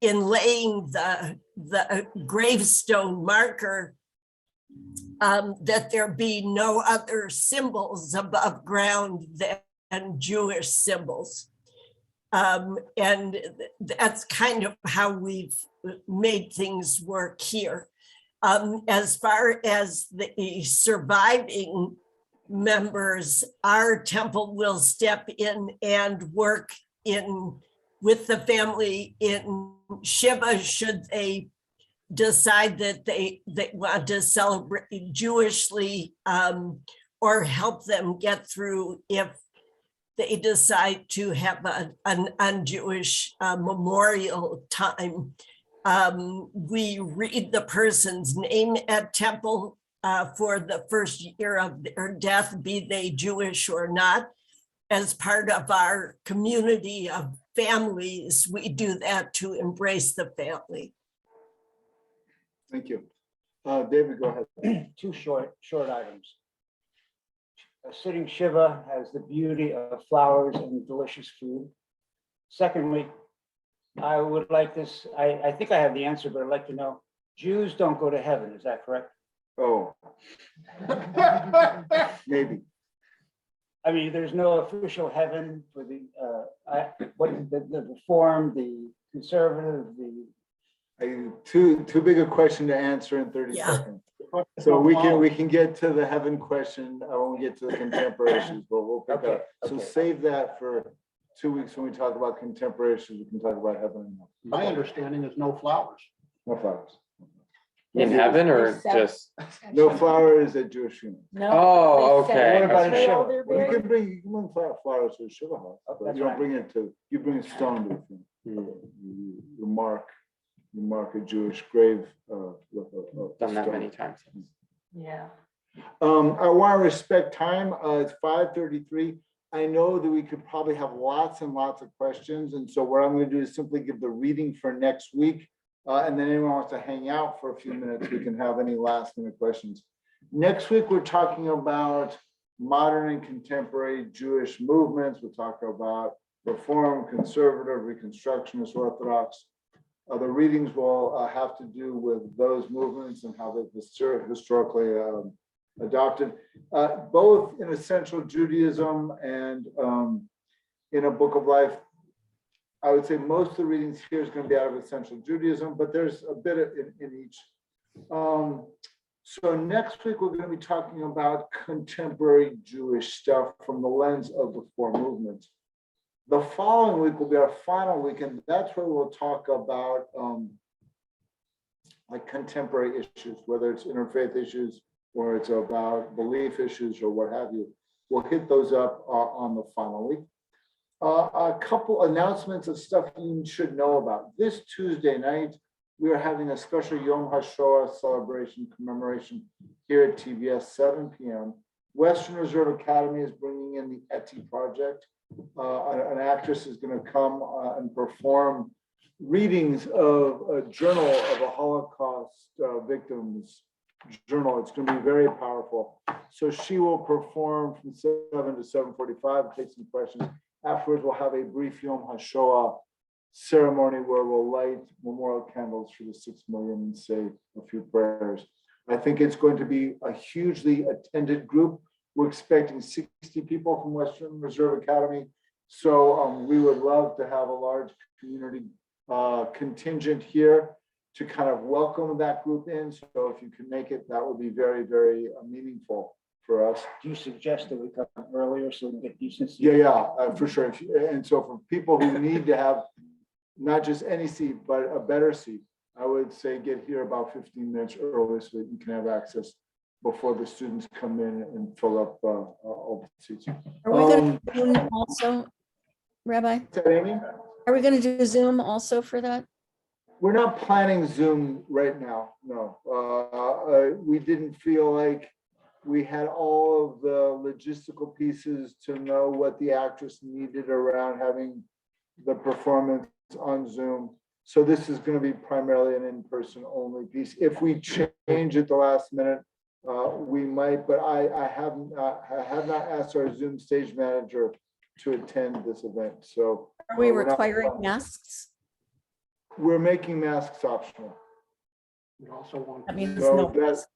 S10: in laying the gravestone marker that there be no other symbols above ground than Jewish symbols. And that's kind of how we've made things work here. As far as the surviving members, our temple will step in and work in with the family in Shiva should they decide that they want to celebrate Jewishly, or help them get through if they decide to have an un-Jewish memorial time. We read the person's name at temple for the first year of their death, be they Jewish or not. As part of our community of families, we do that to embrace the family.
S3: Thank you. David, go ahead.
S4: 2 short items. A sitting Shiva has the beauty of flowers and delicious food. Secondly, I would like this, I think I have the answer, but I'd like to know, Jews don't go to heaven, is that correct?
S3: Oh. Maybe.
S4: I mean, there's no official heaven for the Reformed, the conservative,
S3: Too big a question to answer in 30 seconds. So we can get to the heaven question when we get to the contemporary issues, but we'll pick up. So save that for 2 weeks when we talk about contemporary issues. We can talk about heaven.
S9: My understanding is no flowers.
S3: No flowers.
S6: In heaven or just?
S3: No flowers at Jewish funerals.
S2: No.
S6: Oh,
S2: they say
S6: okay.
S4: What about
S2: that's
S4: Shiva?
S2: where they're
S3: Well, you
S2: buried.
S3: can bring flowers to a Shiva house, but
S4: That's
S3: you don't
S4: right.
S3: bring it to, you bring a stone to the funeral. You mark a Jewish grave with a
S6: Done that
S3: stone.
S6: many times.
S2: Yeah.
S3: I want to respect time. It's 5:33. I know that we could probably have lots and lots of questions. And so what I'm going to do is simply give the reading for next week. And then anyone wants to hang out for a few minutes, we can have any last minute questions. Next week, we're talking about modern and contemporary Jewish movements. We'll talk about Reform, Conservative, Reconstructionist, Orthodox. The readings will have to do with those movements and how they've historically adopted, both in Essential Judaism and in a Book of Life. I would say most of the readings here is going to be out of Essential Judaism, but there's a bit in each. So next week, we're going to be talking about contemporary Jewish stuff from the lens of the 4 movements. The following week will be our final week, and that's where we'll talk about like contemporary issues, whether it's interfaith issues or it's about belief issues or what have you. We'll hit those up on the final week. A couple announcements of stuff you should know about. This Tuesday night, we are having a special Yom HaShoah celebration commemoration here at TVS, 7 p.m. Western Reserve Academy is bringing in the ETI project. An actress is going to come and perform readings of a journal of a Holocaust victims journal. It's going to be very powerful. So she will perform from 7 to 7:45, take some questions. Afterwards, we'll have a brief Yom HaShoah ceremony where we'll light memorial candles for the 6 million and say a few prayers. I think it's going to be a hugely attended group. We're expecting 60 people from Western Reserve Academy. So we would love to have a large community contingent here to kind of welcome that group in. So if you can make it, that would be very, very meaningful for us.
S4: Do you suggest that we come earlier so we can get decency?
S3: Yeah, for sure. And so for people who need to have not just any seat, but a better seat, I would say get here about 15 minutes early so that you can have access before the students come in and fill up all the seats.
S8: Are we going to Zoom also, Rabbi?
S3: Is that Amy?
S8: Are we going to do Zoom also for that?
S3: We're not planning Zoom right now, no. We didn't feel like we had all of the logistical pieces to know what the actress needed around having the performance on Zoom. So this is going to be primarily an in-person only piece. If we change at the last minute, we might, but I have not asked our Zoom stage manager to attend this event. So
S8: Are we
S3: we're not
S8: requiring
S3: planning.
S8: masks?
S3: We're making masks optional.
S9: We also want.
S8: That means
S3: So
S8: no.
S3: that's,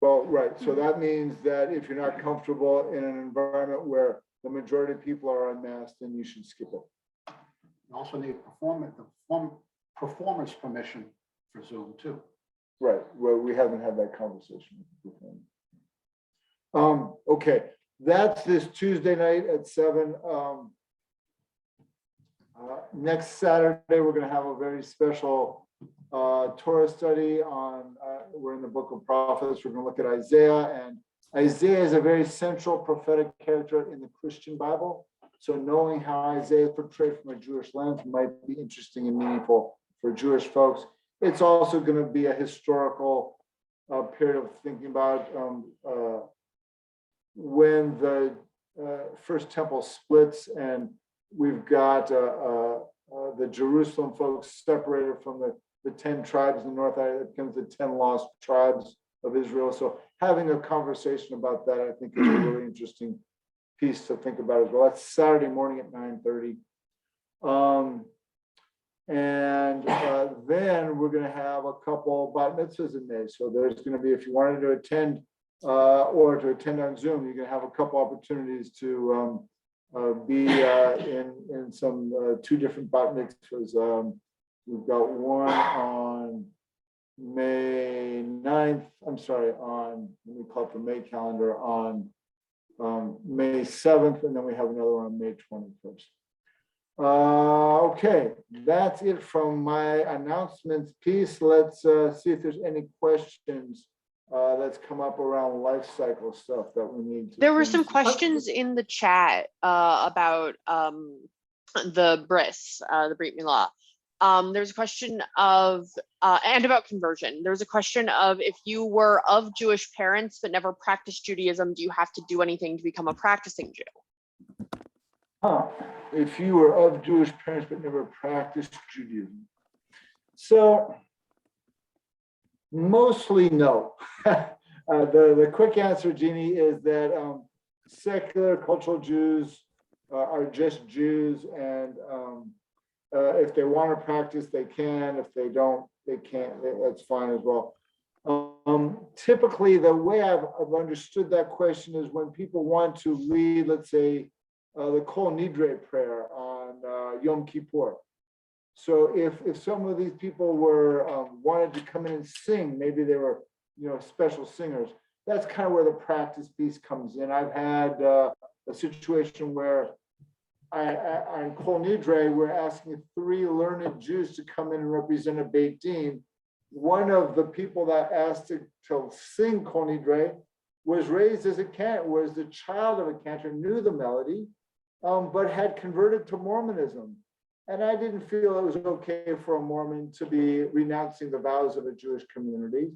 S3: well, right. So that means that if you're not comfortable in an environment where the majority of people are unmasked, then you should skip it.
S9: We also need performance permission for Zoom too.
S3: Right. Well, we haven't had that conversation. Okay, that's this Tuesday night at 7. Next Saturday, we're going to have a very special Torah study on, we're in the book of prophets. We're going to look at Isaiah, and Isaiah is a very central prophetic character in the Christian Bible. So knowing how Isaiah is portrayed from a Jewish lens might be interesting and meaningful for Jewish folks. It's also going to be a historical period of thinking about when the first temple splits and we've got the Jerusalem folks separated from the 10 tribes in the north. It becomes the 10 lost tribes of Israel. So having a conversation about that, I think, is a really interesting piece to think about as well. That's Saturday morning at 9:30. And then we're going to have a couple bat mitzvahs in May. So there's going to be, if you wanted to attend or to attend on Zoom, you're going to have a couple opportunities to be in some 2 different bat mitzvahs. We've got one on May 9th. I'm sorry, on, let me call it the May calendar, on May 7th, and then we have another one on May 21st. Okay, that's it from my announcements piece. Let's see if there's any questions that's come up around life cycle stuff that we need to.
S5: There were some questions in the chat about the bris, the Brit Milah. There's a question of, and about conversion. There's a question of, if you were of Jewish parents but never practiced Judaism, do you have to do anything to become a practicing Jew?
S3: If you were of Jewish parents but never practiced Judaism. So mostly no. The quick answer, Jeannie, is that secular cultural Jews are just Jews, and if they want to practice, they can. If they don't, they can't. That's fine as well. Typically, the way I've understood that question is when people want to lead, let's say, the Kol Nidre prayer on Yom Kippur. So if some of these people were wanted to come in and sing, maybe they were, special singers. That's kind of where the practice piece comes in. I've had a situation where on Kol Nidre, we're asking 3 learned Jews to come in and represent a Beit Din. One of the people that asked to sing Kol Nidre was raised as a cantor, was the child of a cantor, knew the melody, but had converted to Mormonism. And I didn't feel it was okay for a Mormon to be renouncing the vows of a Jewish community.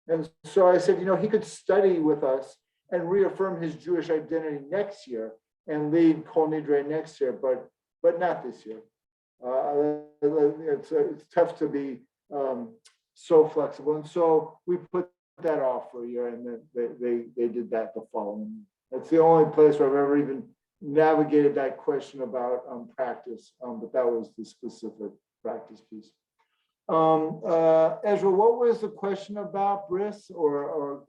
S3: And so I said, he could study with us and reaffirm his Jewish identity next year and lead Kol Nidre next year, but not this year. It's tough to be so flexible. And so we put that off for a year, and then they did that the following. That's the only place where I've ever even navigated that question about practice, but that was the specific practice piece. Ezra, what was the question about bris or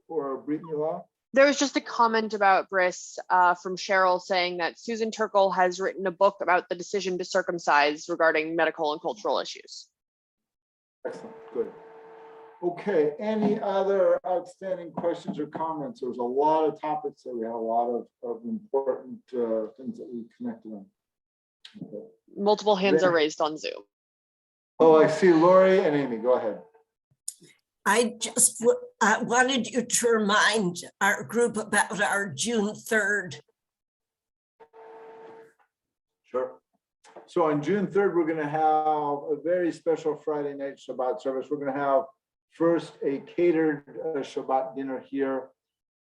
S3: Brit Milah?
S5: There was just a comment about bris from Cheryl saying that Susan Turkle has written a book about the decision to circumcise regarding medical and cultural issues.
S3: Excellent, good. Okay, any other outstanding questions or comments? There was a lot of topics that we had a lot of important things that we connected on. Okay.
S5: Multiple hands
S3: Then-
S5: are raised on Zoom.
S3: Oh, I see Lori and Amy, go ahead.
S10: I just wanted you to remind our group about our June 3rd.
S3: Sure. So on June 3rd, we're going to have a very special Friday night Shabbat service. We're going to have first a catered Shabbat dinner here.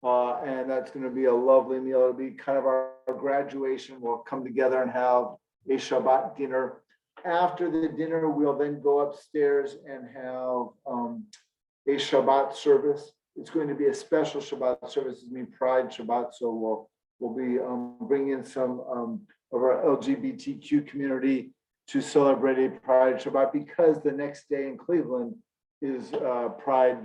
S3: And that's going to be a lovely meal. It'll be kind of our graduation. We'll come together and have a Shabbat dinner. After the dinner, we'll then go upstairs and have a Shabbat service. It's going to be a special Shabbat service. It's mean Pride Shabbat. So we'll be bringing in some of our LGBTQ community to celebrate a Pride Shabbat, because the next day in Cleveland is Pride,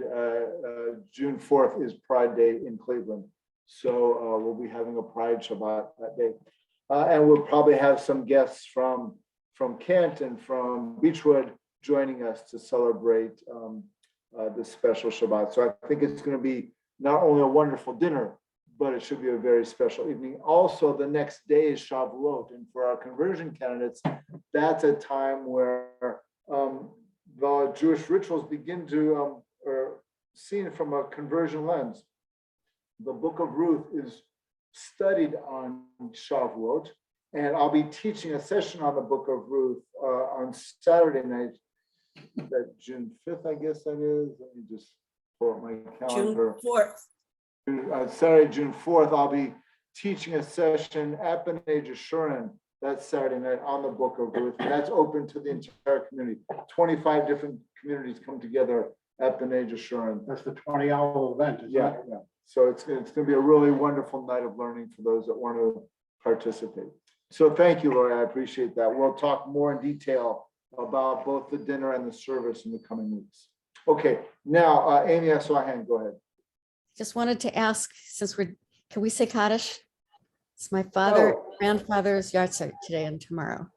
S3: June 4th is Pride Day in Cleveland. So we'll be having a Pride Shabbat that day. And we'll probably have some guests from Kent and from Beechwood joining us to celebrate this special Shabbat. So I think it's going to be not only a wonderful dinner, but it should be a very special evening. Also, the next day is Shavuot, and for our conversion candidates, that's a time where the Jewish rituals begin to are seen from a conversion lens. The book of Ruth is studied on Shavuot, and I'll be teaching a session on the book of Ruth on Saturday night, that June 5th, I guess that is. Let me just pull up my calendar.
S10: June 4th.
S3: Saturday, June 4th, I'll be teaching a session at B'nai Jeshurun that Saturday night on the book of Ruth. And that's open to the entire community. 25 different communities come together at B'nai Jeshurun.
S9: That's the 20-hour event, isn't
S3: Yeah,
S9: it?
S3: yeah. So it's going to be a really wonderful night of learning for those that want to participate. So thank you, Lori. I appreciate that. We'll talk more in detail about both the dinner and the service in the coming weeks. Okay, now, Amy, I saw a hand. Go ahead.
S8: Just wanted to ask, can we say Kaddish? It's my grandfather's yahrzeit today and tomorrow.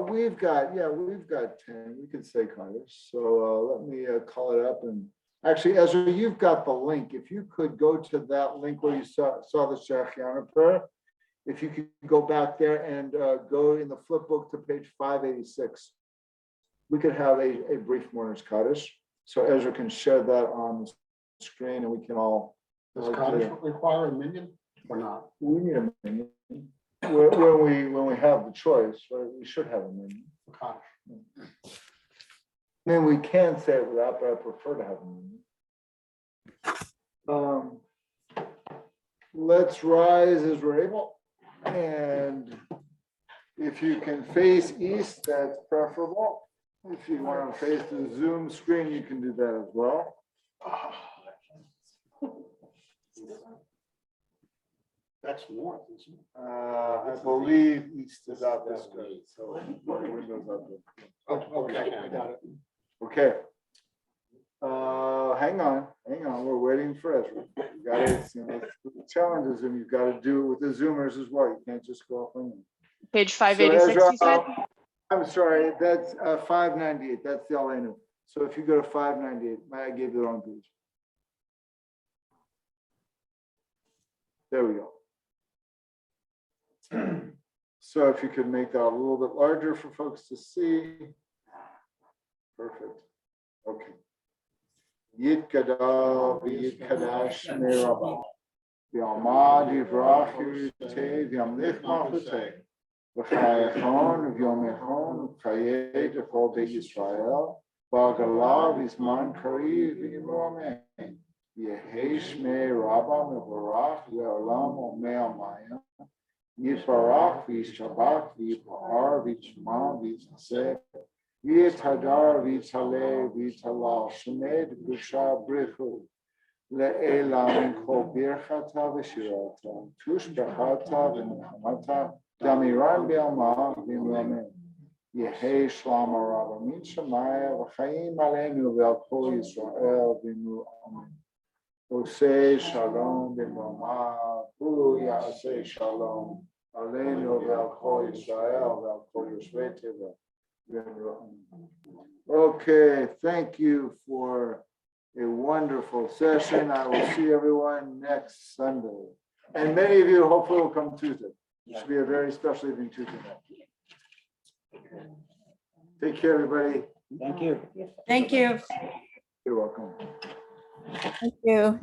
S3: We've got 10. We could say Kaddish. So let me call it up. And actually, Ezra, you've got the link. If you could go to that link where you saw the Shechianu prayer, if you could go back there and go in the flip book to page 586, we could have a brief mourner's Kaddish. So Ezra can share that on the screen and we can all.
S9: Does Kaddish require a minion or not?
S3: We need a minion. When we have the choice, right, we should have a minion.
S9: Kaddish.
S3: I mean, we can say it without, but I prefer to have a minion. Let's rise as we're able. And if you can face east, that's preferable. If you want to face the Zoom screen, you can do that as well.
S9: That's north, isn't it?
S3: I believe east is out this way. So windows out there.
S9: Oh, okay, I got it.
S3: Okay. Hang on. We're waiting for Ezra. You got it. The challenge is, and you've got to do it with the Zoomers as well. You can't just go off on them.
S5: Page 586, you said?
S3: I'm sorry, that's 598. That's the all I know. So if you go to 598, I gave you the wrong page. There we go. So if you could make that a little bit larger for folks to see. Perfect. Okay. Yitkada v'yitkadash me'rabah. V'yamad yivrach yirteh v'yamlich malchuteh. V'chayachon v'yomechon v'chayeh v'chol beit Yisrael. V'agalav v'zman kariv v'yimu amen. Yehesh me'rabah me'varach v'olam ome'amayim. Yifarach v'yishabach v'yipahar v'yishma v'yisaseh. V'yitadar v'yitaleh v'yitalal shemed b'sha brichu. לעילה מכל ברכתה ושירתה, תושבחתה ונחמתה, דמירן בעלמא במרומם. יהי שלום הרב עמית שמיה וחיים עלינו ועל כל ישראל ואמרו אמן. עושה שלום במרומה, הוא יעשה שלום עלינו ועל כל ישראל ועל כל יושבי תבל. Okay, thank you for a wonderful session. I will see everyone next Sunday. And many of you hopefully will come Tuesday. It should be a very special evening Tuesday night. Take care, everybody.
S4: Thank you.
S8: Thank you.
S3: You're welcome.
S8: Thank you.